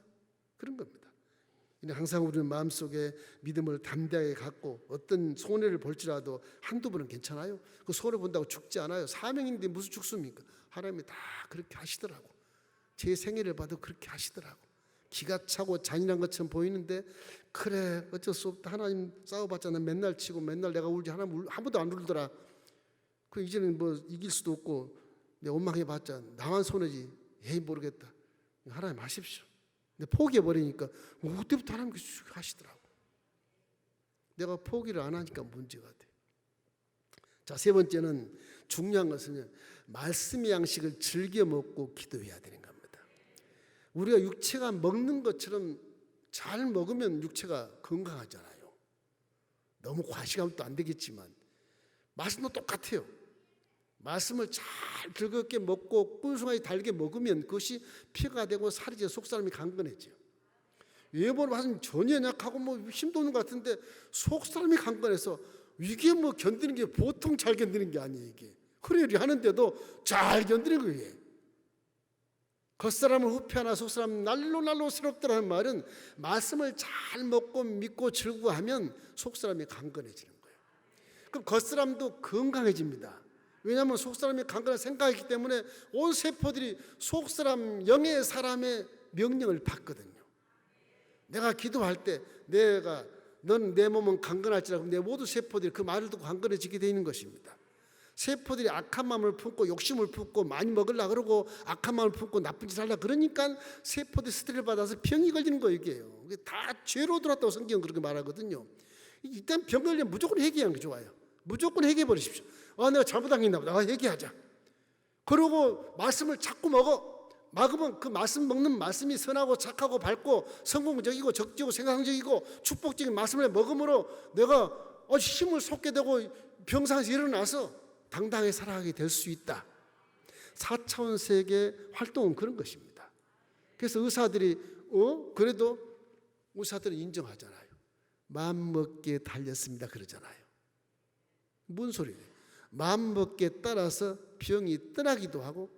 그런 겁니다. 항상 우리는 마음속에 믿음을 담대하게 갖고 어떤 손해를 볼지라도 한두 번은 괜찮아요. 그 손해 본다고 죽지 않아요. 사명인데 무슨 죽습니까? 하나님이 다 그렇게 하시더라고. 제 생애를 봐도 그렇게 하시더라고. 기가 차고 잔인한 것처럼 보이는데 그래 어쩔 수 없다. 하나님 싸워봤잖아. 맨날 치고 맨날 내가 울지 하나님 한 번도 안 울더라. 그 이제는 뭐 이길 수도 없고 내 원망해봤자 나만 손해지. 에이 모르겠다. 하나님 하십시오. 근데 포기해버리니까 그때부터 하나님께 하시더라고. 내가 포기를 안 하니까 문제가 돼. 자, 세 번째는 중요한 것은 말씀의 양식을 즐겨 먹고 기도해야 되는 겁니다. 우리가 육체가 먹는 것처럼 잘 먹으면 육체가 건강하잖아요. 너무 과식하면 또 안 되겠지만 말씀도 똑같아요. 말씀을 잘 즐겁게 먹고 꿀송아지 달게 먹으면 그것이 피가 되고 살이 돼 속사람이 강건해져요. 외모는 말씀 전혀 약하고 뭐 힘도 없는 것 같은데 속사람이 강건해서 이게 뭐 견디는 게 보통 잘 견디는 게 아니에요. 이게 그래 하는데도 잘 견디는 거예요. 겉사람은 후패하나 속사람은 날로 새롭더라는 말은 말씀을 잘 먹고 믿고 즐거워하면 속사람이 강건해지는 거예요. 그럼 겉사람도 건강해집니다. 왜냐하면 속사람이 강건한 생각이기 때문에 온 세포들이 속사람 영의 사람의 명령을 받거든요. 내가 기도할 때 넌 내 몸은 강건할지라고 내 모든 세포들이 그 말을 듣고 강건해지게 되어 있는 것입니다. 세포들이 악한 마음을 품고 욕심을 품고 많이 먹으려고 그러고 악한 마음을 품고 나쁜 짓을 하려고 그러니까 세포들이 스트레스를 받아서 병이 걸리는 거예요. 이게 다 죄로 들어왔다고 성경은 그렇게 말하거든요. 일단 병 걸리면 무조건 회개하는 게 좋아요. 무조건 회개해 버리십시오. 내가 잘못한 게 있나 보다. 회개하자. 그러고 말씀을 자꾸 먹으면 그 말씀 먹는 말씀이 선하고 착하고 밝고 성공적이고 적지고 생산적이고 축복적인 말씀을 먹음으로 내가 힘을 솟게 되고 병상에서 일어나서 당당하게 살아가게 될 수 있다. 4차원 세계 활동은 그런 것입니다. 그래서 의사들이 그래도 의사들은 인정하잖아요. 마음먹기에 달렸습니다 그러잖아요. 뭔 소리예요? 마음먹기에 따라서 병이 떠나기도 하고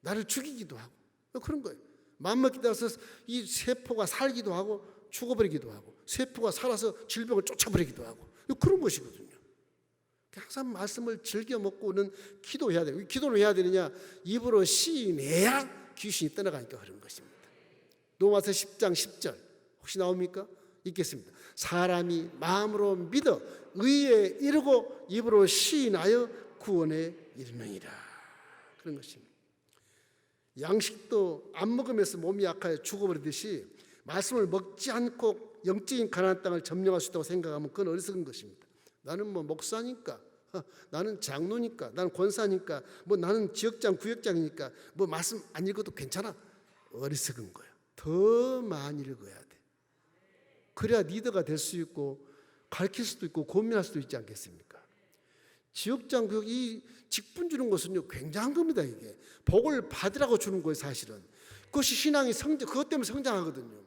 나를 죽이기도 하고 그런 거예요. 마음먹기에 따라서 이 세포가 살기도 하고 죽어버리기도 하고 세포가 살아서 질병을 쫓아버리기도 하고 그런 것이거든요. 항상 말씀을 즐겨 먹고는 기도해야 돼요. 기도를 해야 되느냐? 입으로 시인해야 귀신이 떠나가니까 그런 것입니다. 로마서 10장 10절 혹시 나옵니까? 읽겠습니다. 사람이 마음으로 믿어 의에 이르고 입으로 시인하여 구원에 이르느니라. 그런 것입니다. 양식도 안 먹으면서 몸이 약하여 죽어버리듯이 말씀을 먹지 않고 영적인 가나안 땅을 점령할 수 있다고 생각하면 그건 어리석은 것입니다. 나는 뭐 목사니까, 나는 장로니까, 나는 권사니까, 뭐 나는 지역장 구역장이니까 뭐 말씀 안 읽어도 괜찮아. 어리석은 거야. 더 많이 읽어야 돼. 그래야 리더가 될 수 있고 가르칠 수도 있고 고민할 수도 있지 않겠습니까? 지역장 구역 이 직분 주는 것은요 굉장한 겁니다. 이게 복을 받으라고 주는 거예요. 사실은 그것이 신앙이 그것 때문에 성장하거든요.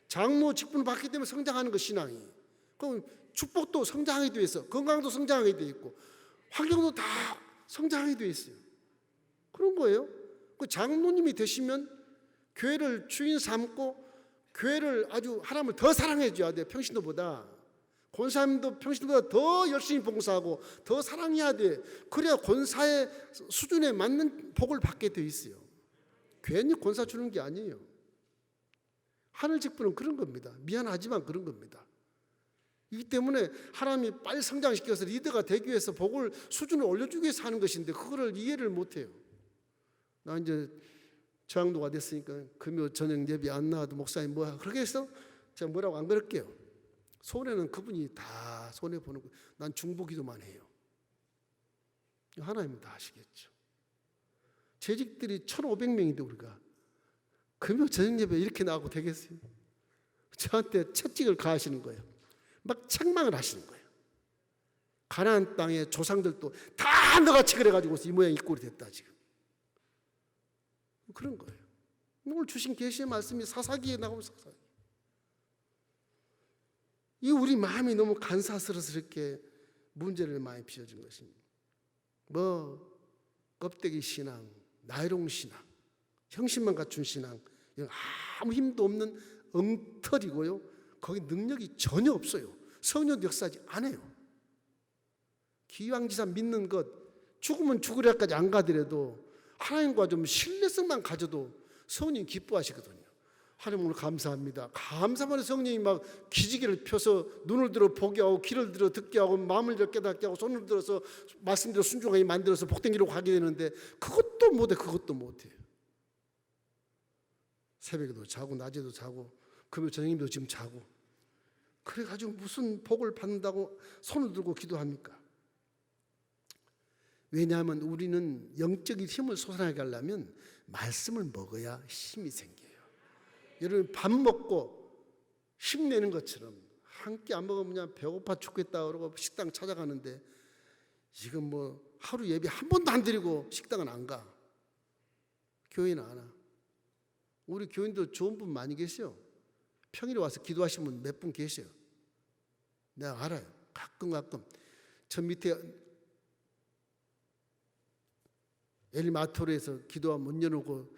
장로 직분을 받기 때문에 성장하는 것 신앙이. 그럼 축복도 성장하게 되어 있어. 건강도 성장하게 되어 있고 환경도 다 성장하게 되어 있어요. 그런 거예요. 그 장로님이 되시면 교회를 주인 삼고 교회를 아주 하나님을 더 사랑해 줘야 돼요. 평신도보다. 권사님도 평신도보다 더 열심히 봉사하고 더 사랑해야 돼. 그래야 권사의 수준에 맞는 복을 받게 돼 있어요. 괜히 권사 주는 게 아니에요. 하늘 직분은 그런 겁니다. 미안하지만 그런 겁니다. 이기 때문에 하나님이 빨리 성장시켜서 리더가 되기 위해서 복을 수준을 올려주기 위해서 하는 것인데 그거를 이해를 못해요. 나 이제 저항도가 됐으니까 금요 저녁 예배 안 나와도 목사님 뭐야 그렇게 해서 제가 뭐라고 안 그럴게요. 손해는 그분이 다 손해 보는 거예요. 난 중보기도만 해요. 하나님은 다 아시겠죠. 재직들이 1,500명인데 우리가 금요 저녁 예배 이렇게 나가고 되겠어요? 저한테 채찍을 가하시는 거예요. 막 책망을 하시는 거예요. 가나안 땅의 조상들도 다 너같이 그래가지고 이 모양 이 꼴이 됐다 지금. 그런 거예요. 오늘 주신 계시의 말씀이 사사기에 나오면 사사기. 이 우리 마음이 너무 간사스럽게 문제를 많이 빚어준 것입니다. 뭐 껍데기 신앙, 나이롱 신앙, 형식만 갖춘 신앙, 이건 아무 힘도 없는 엉터리고요. 거기 능력이 전혀 없어요. 성령도 역사하지 않아요. 기왕지사 믿는 것, 죽으면 죽으리라까지 안 가더라도 하나님과 좀 신뢰성만 가져도 성령이 기뻐하시거든요. 하나님 오늘 감사합니다. 감사만 해서 성령이 막 기지개를 펴서 눈을 들어 보게 하고 귀를 들어 듣게 하고 마음을 들어 깨닫게 하고 손을 들어서 말씀대로 순종하게 만들어서 복된 길로 가게 되는데 그것도 못해요. 새벽에도 자고 낮에도 자고 금요 저녁에도 지금 자고 그래가지고 무슨 복을 받는다고 손을 들고 기도합니까? 왜냐하면 우리는 영적인 힘을 솟아나게 하려면 말씀을 먹어야 힘이 생겨요. 여러분 밥 먹고 힘내는 것처럼 한 끼 안 먹으면 그냥 배고파 죽겠다 그러고 식당 찾아가는데 지금 뭐 하루 예배 한 번도 안 드리고 식당은 안 가. 교회는 안 와. 우리 교인도 좋은 분 많이 계세요. 평일에 와서 기도하신 분 몇 분 계세요. 내가 알아요. 가끔 저 밑에 엘리마토르에서 기도하면 문 열어놓고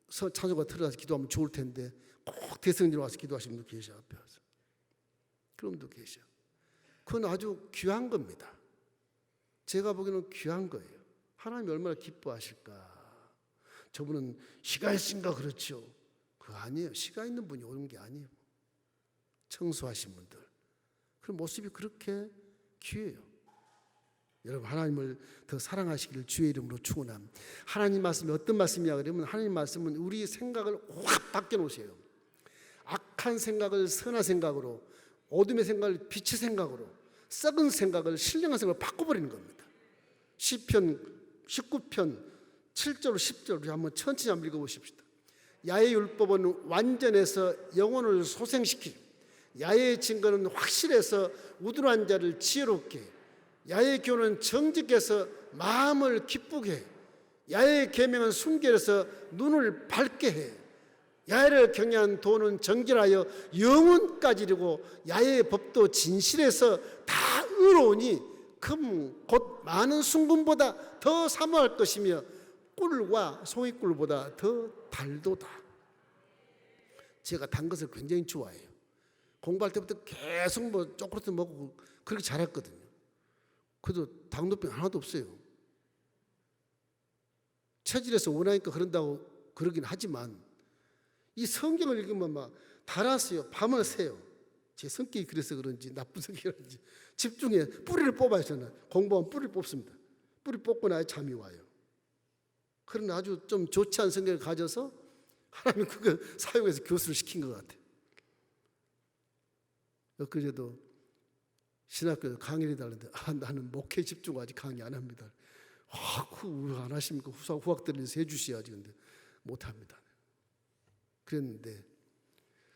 찬송가 틀어서 기도하면 좋을 텐데 꼭 대성전에 와서 기도하시는 분도 계셔. 앞에 와서. 그런 분도 계셔. 그건 아주 귀한 겁니다. 제가 보기에는 귀한 거예요. 하나님이 얼마나 기뻐하실까. 저분은 시가 있으니까 그렇죠. 그거 아니에요. 시가 있는 분이 오는 게 아니에요. 청소하신 분들. 그 모습이 그렇게 귀해요. 여러분 하나님을 더 사랑하시기를 주의 이름으로 축원합니다. 하나님 말씀이 어떤 말씀이냐 그러면 하나님 말씀은 우리 생각을 확 바꿔놓으세요. 악한 생각을 선한 생각으로, 어둠의 생각을 빛의 생각으로, 썩은 생각을 신령한 생각으로 바꿔버리는 겁니다. 시편 19편 7절 10절 우리 한번 천천히 한번 읽어보십시다. 야의 율법은 완전해서 영혼을 소생시키고 야의 증거는 확실해서 우둔한 자를 지혜롭게 야의 교훈은 정직해서 마음을 기쁘게 해. 야의 계명은 순결해서 눈을 밝게 해. 야를 경외한 도는 정결하여 영혼까지 이르고 야의 법도 진실해서 다 의로우니 금 곧 많은 순금보다 더 사모할 것이며 꿀과 송이꿀보다 더 달도다. 제가 단 것을 굉장히 좋아해요. 공부할 때부터 계속 뭐 초콜릿 먹고 그렇게 자랐거든요. 그래도 당뇨병 하나도 없어요. 체질에서 원하니까 그런다고 그러긴 하지만 이 성경을 읽으면 막 달았어요. 밤을 새요. 제 성격이 그래서 그런지 나쁜 성격이 그런지 집중해 뿌리를 뽑아요. 저는 공부하면 뿌리를 뽑습니다. 뿌리 뽑고 나야 잠이 와요. 그런 아주 좀 좋지 않은 성격을 가져서 하나님이 그거 사용해서 교수를 시킨 것 같아요. 엊그제도 신학교에서 강의를 해달라는데 나는 목회 집중하지 강의 안 합니다. 안 하십니까? 후학들에서 해주셔야지. 근데 못합니다. 그랬는데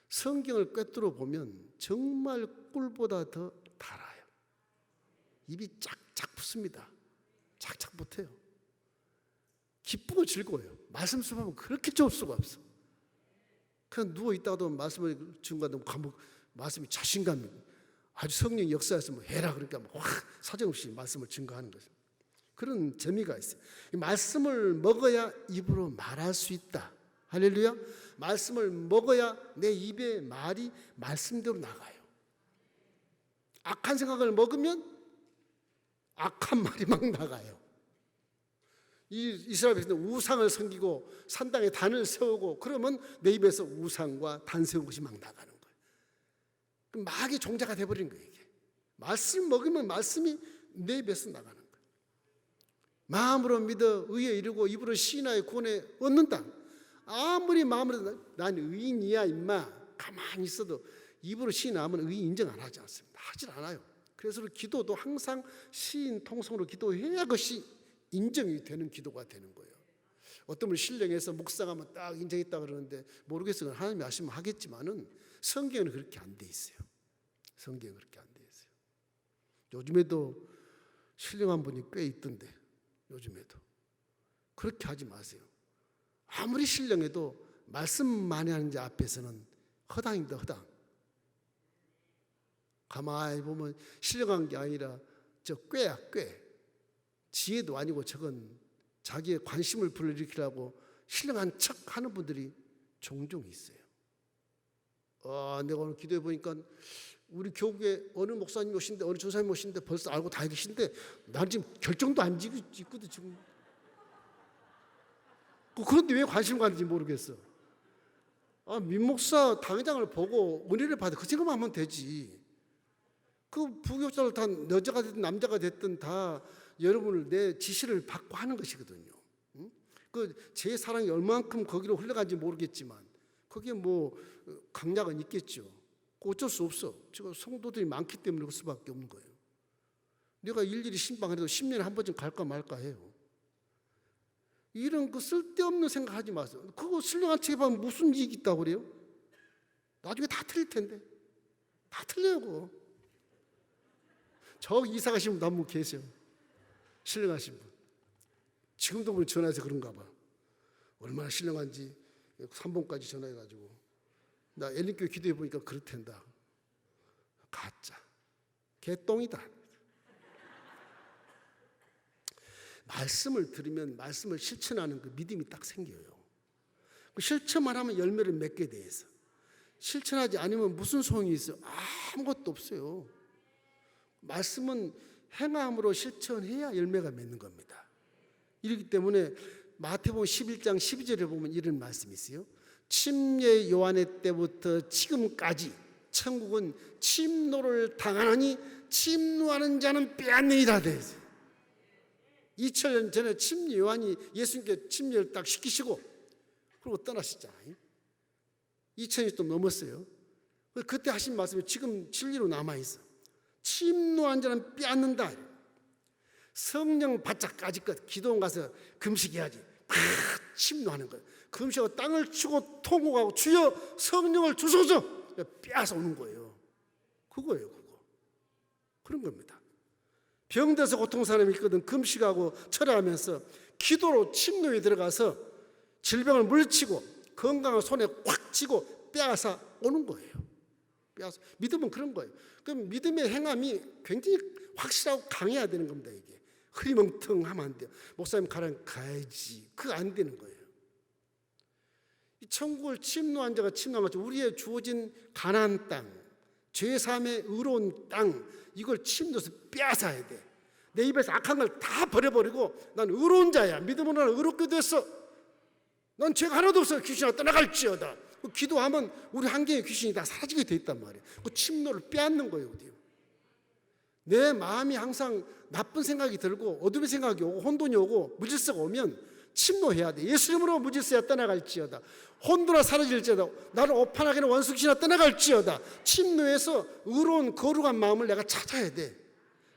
성경을 꿰뚫어 보면 정말 꿀보다 더 달아요. 입이 쫙쫙 붙습니다. 착착 붙어요. 기쁘고 즐거워요. 말씀 수업하면 그렇게 좋을 수가 없어. 그냥 누워있다가도 말씀을 증거하면 말씀이 자신감이 아주 성령의 역사에서 뭐 해라 그러니까 확 사정없이 말씀을 증거하는 거죠. 그런 재미가 있어요. 이 말씀을 먹어야 입으로 말할 수 있다. 할렐루야. 말씀을 먹어야 내 입에 말이 말씀대로 나가요. 악한 생각을 먹으면 악한 말이 막 나가요. 이스라엘 백성들은 우상을 섬기고 산당에 단을 세우고 그러면 내 입에서 우상과 단 세운 것이 막 나가는 거예요. 마귀 종자가 돼버린 거예요. 이게. 말씀 먹으면 말씀이 내 입에서 나가는 거예요. 마음으로 믿어 의에 이르고 입으로 시인하여 구원에 얻는다. 아무리 마음으로 난 의인이야 임마 가만히 있어도 입으로 시인하면 의인 인정 안 하지 않습니다. 하질 않아요. 그래서 기도도 항상 시인 통성으로 기도해야 그것이 인정이 되는 기도가 되는 거예요. 어떤 분 신령해서 묵상하면 딱 인정했다 그러는데 모르겠어요. 하나님이 아시면 하겠지만은 성경은 그렇게 안 돼 있어요. 성경은 그렇게 안 돼 있어요. 요즘에도 신령한 분이 꽤 있던데 요즘에도. 그렇게 하지 마세요. 아무리 신령해도 말씀 많이 하는 자 앞에서는 허당입니다. 허당. 가만히 보면 신령한 게 아니라 저 꾀야 꾀. 지혜도 아니고 저건 자기의 관심을 불러일으키려고 신령한 척 하는 분들이 종종 있어요. 내가 오늘 기도해 보니까 우리 교국에 어느 목사님 오신데 어느 전사님 오신데 벌써 알고 다 계신데 난 지금 결정도 안 지고 있거든 지금. 그런데 왜 관심 갖는지 모르겠어. 민 목사 당회장을 보고 은혜를 받아 그 생각만 하면 되지. 그 부교육자를 다 여자가 됐든 남자가 됐든 다 여러분을 내 지시를 받고 하는 것이거든요. 그 제 사랑이 얼만큼 거기로 흘러간지 모르겠지만 거기에 뭐 강약은 있겠죠. 어쩔 수 없어. 지금 성도들이 많기 때문에 그럴 수밖에 없는 거예요. 내가 일일이 신방해도 10년에 한 번쯤 갈까 말까 해요. 이런 그 쓸데없는 생각하지 마세요. 그거 신령한 책에 보면 무슨 이익이 있다고 그래요? 나중에 다 틀릴 텐데. 다 틀려요 그거. 저 이사 가신 분 한 분 계세요. 신령하신 분. 지금도 보면 전화해서 그런가 봐. 얼마나 신령한지 3번까지 전화해가지고 나 엘린교회 기도해 보니까 그렇단다. 가짜. 개똥이다. 말씀을 들으면 말씀을 실천하는 그 믿음이 딱 생겨요. 그 실천만 하면 열매를 맺게 돼 있어. 실천하지 않으면 무슨 소용이 있어요? 아무것도 없어요. 말씀은 행함으로 실천해야 열매가 맺는 겁니다. 이렇기 때문에 마태복음 11장 12절에 보면 이런 말씀이 있어요. 침례 요한의 때부터 지금까지 천국은 침노를 당하느니 침노하는 자는 빼앗느니라 돼 있어요. 2000년 전에 침례 요한이 예수님께 침례를 딱 시키시고 그리고 떠나셨잖아요. 2000년이 또 넘었어요. 그때 하신 말씀이 지금 진리로 남아있어. 침노한 자는 빼앗는다. 성령 바짝까지 것 기도원 가서 금식해야지. 침노하는 거예요. 금식하고 땅을 치고 통곡하고 주여 성령을 주소서 빼앗아 오는 거예요. 그거예요. 그거. 그런 겁니다. 병들어서 고통 사람이 있거든. 금식하고 철회하면서 기도로 침노에 들어가서 질병을 물리치고 건강을 손에 꽉 쥐고 빼앗아 오는 거예요. 빼앗아. 믿음은 그런 거예요. 그럼 믿음의 행함이 굉장히 확실하고 강해야 되는 겁니다. 이게 흐리멍텅하면 안 돼요. 목사님 가라면 가야지. 그거 안 되는 거예요. 이 천국을 침노한 자가 침노한 것처럼 우리의 주어진 가나안 땅, 죄사함의 의로운 땅, 이걸 침노해서 빼앗아야 돼. 내 입에서 악한 걸 다 버려버리고 난 의로운 자야. 믿음으로 나는 의롭게 됐어. 난 죄가 하나도 없어. 귀신아 떠나갈지어다. 기도하면 우리 한계의 귀신이 다 사라지게 돼 있단 말이에요. 그 침노를 빼앗는 거예요. 어디요? 내 마음이 항상 나쁜 생각이 들고 어둠의 생각이 오고 혼돈이 오고 무질서가 오면 침노해야 돼. 예수 이름으로 무질서야 떠나갈지어다. 혼돈아 사라질지어다. 나를 오판하게는 원수귀신아 떠나갈지어다. 침노해서 의로운 거룩한 마음을 내가 찾아야 돼.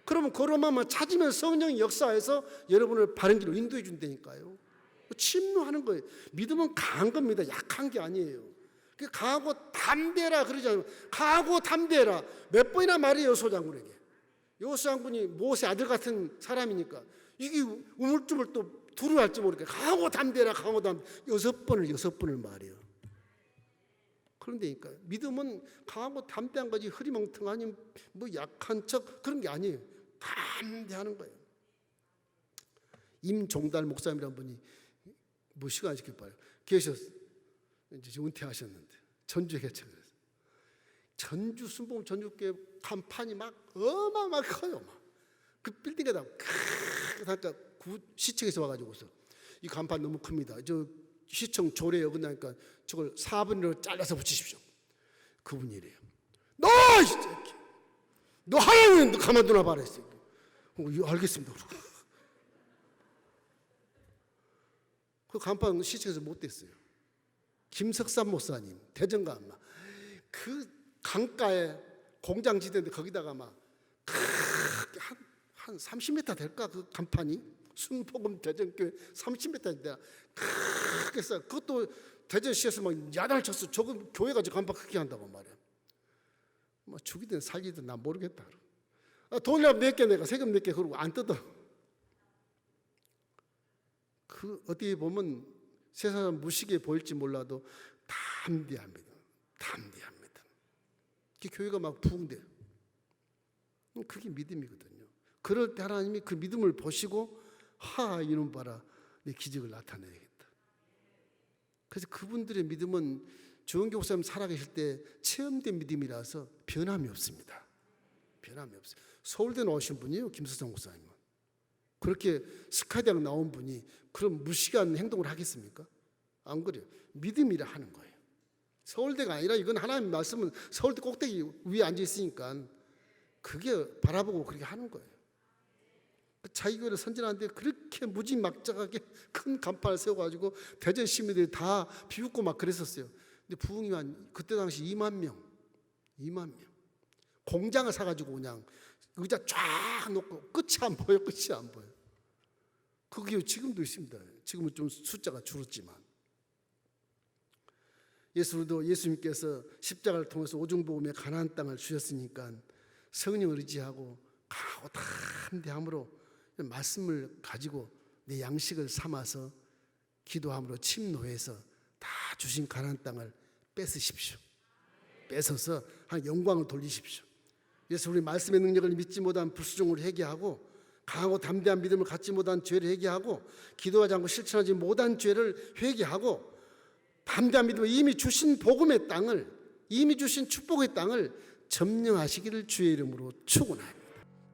그러면 거룩한 마음을 찾으면 성령이 역사해서 여러분을 바른 길로 인도해 준다니까요. 침노하는 거예요. 믿음은 강한 겁니다. 약한 게 아니에요. 강하고 담대라 그러잖아요. 강하고 담대라 몇 번이나 말해요. 여호수아장군에게. 여호수아장군이 모세 아들 같은 사람이니까 이게 우물쭈물 또 두려워할지 모르니까 강하고 담대라 강하고 담대 6번을 말해요. 그런데니까 믿음은 강하고 담대한 거지 흐리멍텅하니 뭐 약한 척 그런 게 아니에요. 담대하는 거예요. 임종달 목사님이라는 분이 뭐 시간 이렇게 봐요. 계셨어. 이제 은퇴하셨는데 전주에 개척을 했어요. 전주 순복음 전주교회 간판이 막 어마어마하게 커요. 막. 그 빌딩에다 그러니까 시청에서 와가지고서 이 간판 너무 큽니다. 저 시청 조례에 어긋나니까 저걸 4분으로 잘라서 붙이십시오. 그분이래요. 너 하나님은 가만두나 봐라 했어요. 알겠습니다. 그 간판 시청에서 못 됐어요. 김석삼 목사님 대전가 아마 그 강가에 공장지대인데 거기다가 막 한 30m 될까 그 간판이 순복음 대전교회 30m인데 그래서 그것도 대전시에서 막 야단을 쳤어. 저거 교회가 저 간판 크게 한다고 말이야. 뭐 죽이든 살리든 나 모르겠다. 돈이라도 낼게, 내가 세금 낼게. 그러고 안 뜯어. 그 어떻게 보면 세상은 무식해 보일지 몰라도 담대합니다. 담대합니다. 그 교회가 막 부흥돼요. 그게 믿음이거든요. 그럴 때 하나님이 그 믿음을 보시고 이놈 봐라, 내 기적을 나타내야겠다. 그래서 그분들의 믿음은 조영기 목사님 살아계실 때 체험된 믿음이라서 변함이 없습니다. 변함이 없어요. 서울대 나오신 분이에요, 김수정 목사님은. 그렇게 스카이대학 나온 분이 그런 무식한 행동을 하겠습니까? 안 그래요. 믿음이라 하는 거예요. 서울대가 아니라 이건 하나님 말씀은 서울대 꼭대기 위에 앉아 있으니까 그게 바라보고 그렇게 하는 거예요. 자기 교회를 선전하는데 그렇게 무지막지하게 큰 간판을 세워가지고 대전 시민들이 다 비웃고 막 그랬었어요. 근데 부흥이 한 그때 당시 2만 명. 공장을 사가지고 그냥 의자 쫙 놓고 끝이 안 보여. 그게 지금도 있습니다. 지금은 좀 숫자가 줄었지만. 예수님께서 십자가를 통해서 오중복음의 가나안 땅을 주셨으니까 성령을 의지하고 강하고 담대함으로 말씀을 가지고 내 양식을 삼아서 기도함으로 침노해서 다 주신 가나안 땅을 뺏으십시오. 뺏어서 한 영광을 돌리십시오. 그래서 우리 말씀의 능력을 믿지 못한 불수종을 회개하고 강하고 담대한 믿음을 갖지 못한 죄를 회개하고 기도하지 않고 실천하지 못한 죄를 회개하고 담대한 믿음으로 이미 주신 복음의 땅을, 이미 주신 축복의 땅을 점령하시기를 주의 이름으로 축원합니다.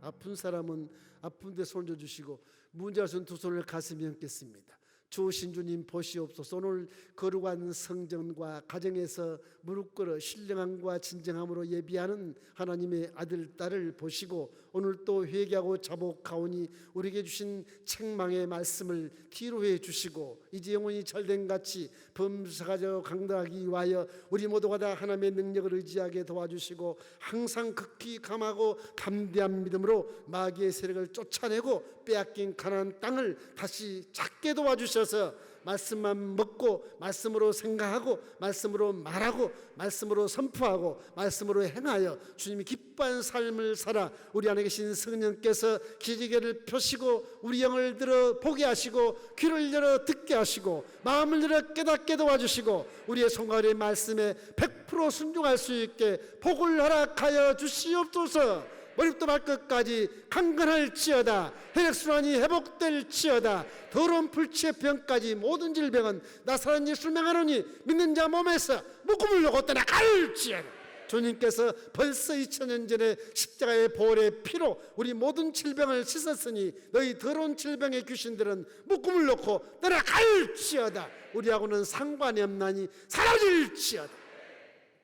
아픈 사람은 아픈 데 손을 져주시고 문제가 손 두 손을 가슴에 얹겠습니다. 주신 주님 보시옵소서. 오늘 거룩한 성전과 가정에서 무릎 꿇어 신령함과 진정함으로 예비하는 하나님의 아들 딸을 보시고 오늘 또 회개하고 자복하오니 우리에게 주신 책망의 말씀을 기로해 주시고 이제 영혼이 절된같이 범사가져 강다하기 위하여 우리 모두가 다 하나님의 능력을 의지하게 도와주시고 항상 극히 감하고 담대한 믿음으로 마귀의 세력을 쫓아내고 빼앗긴 가나안 땅을 다시 찾게 도와주셔서 말씀만 먹고 말씀으로 생각하고 말씀으로 말하고 말씀으로 선포하고 말씀으로 행하여 주님이 기뻐한 삶을 살아 우리 안에 계신 성령께서 기지개를 펴시고 우리 영을 들어 보게 하시고 귀를 열어 듣게 하시고 마음을 열어 깨닫게 도와주시고 우리의 손가락의 말씀에 100% 순종할 수 있게 복을 허락하여 주시옵소서. 머리부터 발끝까지 강건할지어다. 혈액순환이 회복될지어다. 더러운 불치의 병까지 모든 질병은 나사렛 예수를 명하노니 믿는 자 몸에서 묶음을 놓고 떠나갈지어다. 주님께서 벌써 2000년 전에 십자가의 보혈의 피로 우리 모든 질병을 씻었으니 너희 더러운 질병의 귀신들은 묶음을 놓고 떠나갈지어다. 우리하고는 상관이 없나니 사라질지어다.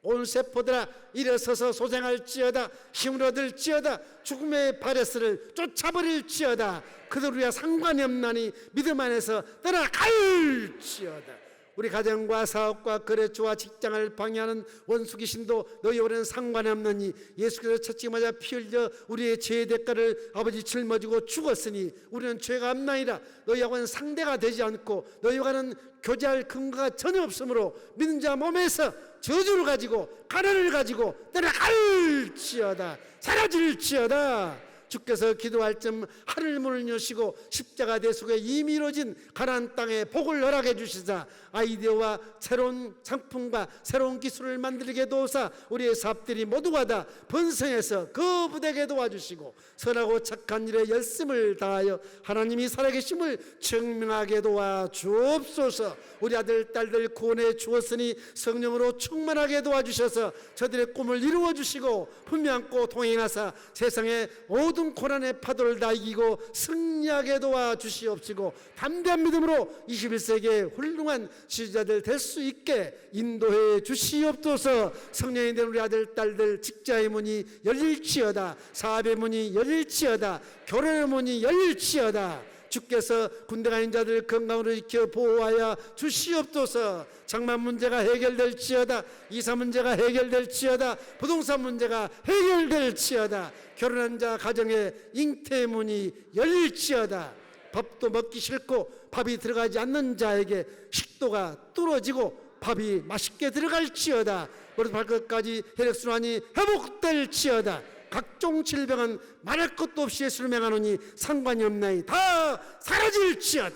온 세포들아 일어서서 소생할지어다. 힘을 얻을지어다. 죽음의 바레스를 쫓아버릴지어다. 그들 우리와 상관이 없나니 믿음 안에서 떠나갈지어다. 우리 가정과 사업과 거래처와 직장을 방해하는 원수 귀신도 너희와는 상관이 없느니 예수께서 첫째 맞아 피 흘려 우리의 죄의 대가를 아버지 짊어지고 죽었으니 우리는 죄가 없나이다. 너희와는 상대가 되지 않고 너희와는 교제할 근거가 전혀 없으므로 믿는 자 몸에서 저주를 가지고 가난을 가지고 떠나갈지어다. 사라질지어다. 주께서 기도할 쯤 하늘문을 여시고 십자가 대속에 이미 이루어진 가나안 땅에 복을 허락해 주시사 아이디어와 새로운 상품과 새로운 기술을 만들게 도우사 우리의 사업들이 모두가 다 번성해서 거부되게 도와주시고 선하고 착한 일에 열심을 다하여 하나님이 살아계심을 증명하게 도와주옵소서. 우리 아들 딸들 구원해 주었으니 성령으로 충만하게 도와주셔서 저들의 꿈을 이루어 주시고 분명코 동행하사 세상의 모든 고난의 파도를 다 이기고 승리하게 도와주시옵시고 담대한 믿음으로 21세기의 훌륭한 지도자들 될 수 있게 인도해 주시옵소서. 성령이 된 우리 아들 딸들 직자의 문이 열릴지어다. 사업의 문이 열릴지어다. 결혼의 문이 열릴지어다. 주께서 군대가 있는 자들 건강으로 지켜 보호하여 주시옵소서. 장만 문제가 해결될지어다. 이사 문제가 해결될지어다. 부동산 문제가 해결될지어다. 결혼한 자 가정의 잉태 문이 열릴지어다. 밥도 먹기 싫고 밥이 들어가지 않는 자에게 식도가 뚫어지고 밥이 맛있게 들어갈지어다. 머리부터 발끝까지 혈액순환이 회복될지어다. 각종 질병은 말할 것도 없이 예수를 맹하노니 상관이 없나니 다 사라질지어다.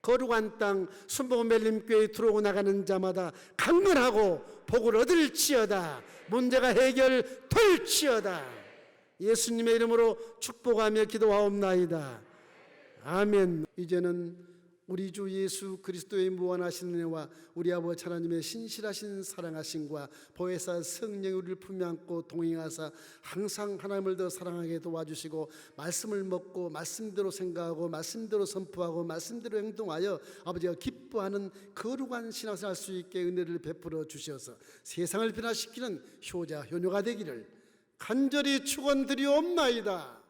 거룩한 땅 순복음 멜림교회에 들어오고 나가는 자마다 강건하고 복을 얻을지어다. 문제가 해결될지어다. 예수님의 이름으로 축복하며 기도하옵나이다. 아멘. 이제는 우리 주 예수 그리스도의 무한하신 은혜와 우리 아버지 하나님의 신실하신 사랑하심과 보혜사 성령이 우리를 품에 안고 동행하사 항상 하나님을 더 사랑하게 도와주시고 말씀을 먹고 말씀대로 생각하고 말씀대로 선포하고 말씀대로 행동하여 아버지가 기뻐하는 거룩한 신앙생활 할 수 있게 은혜를 베풀어 주셔서 세상을 변화시키는 효자 효녀가 되기를 간절히 축원드리옵나이다.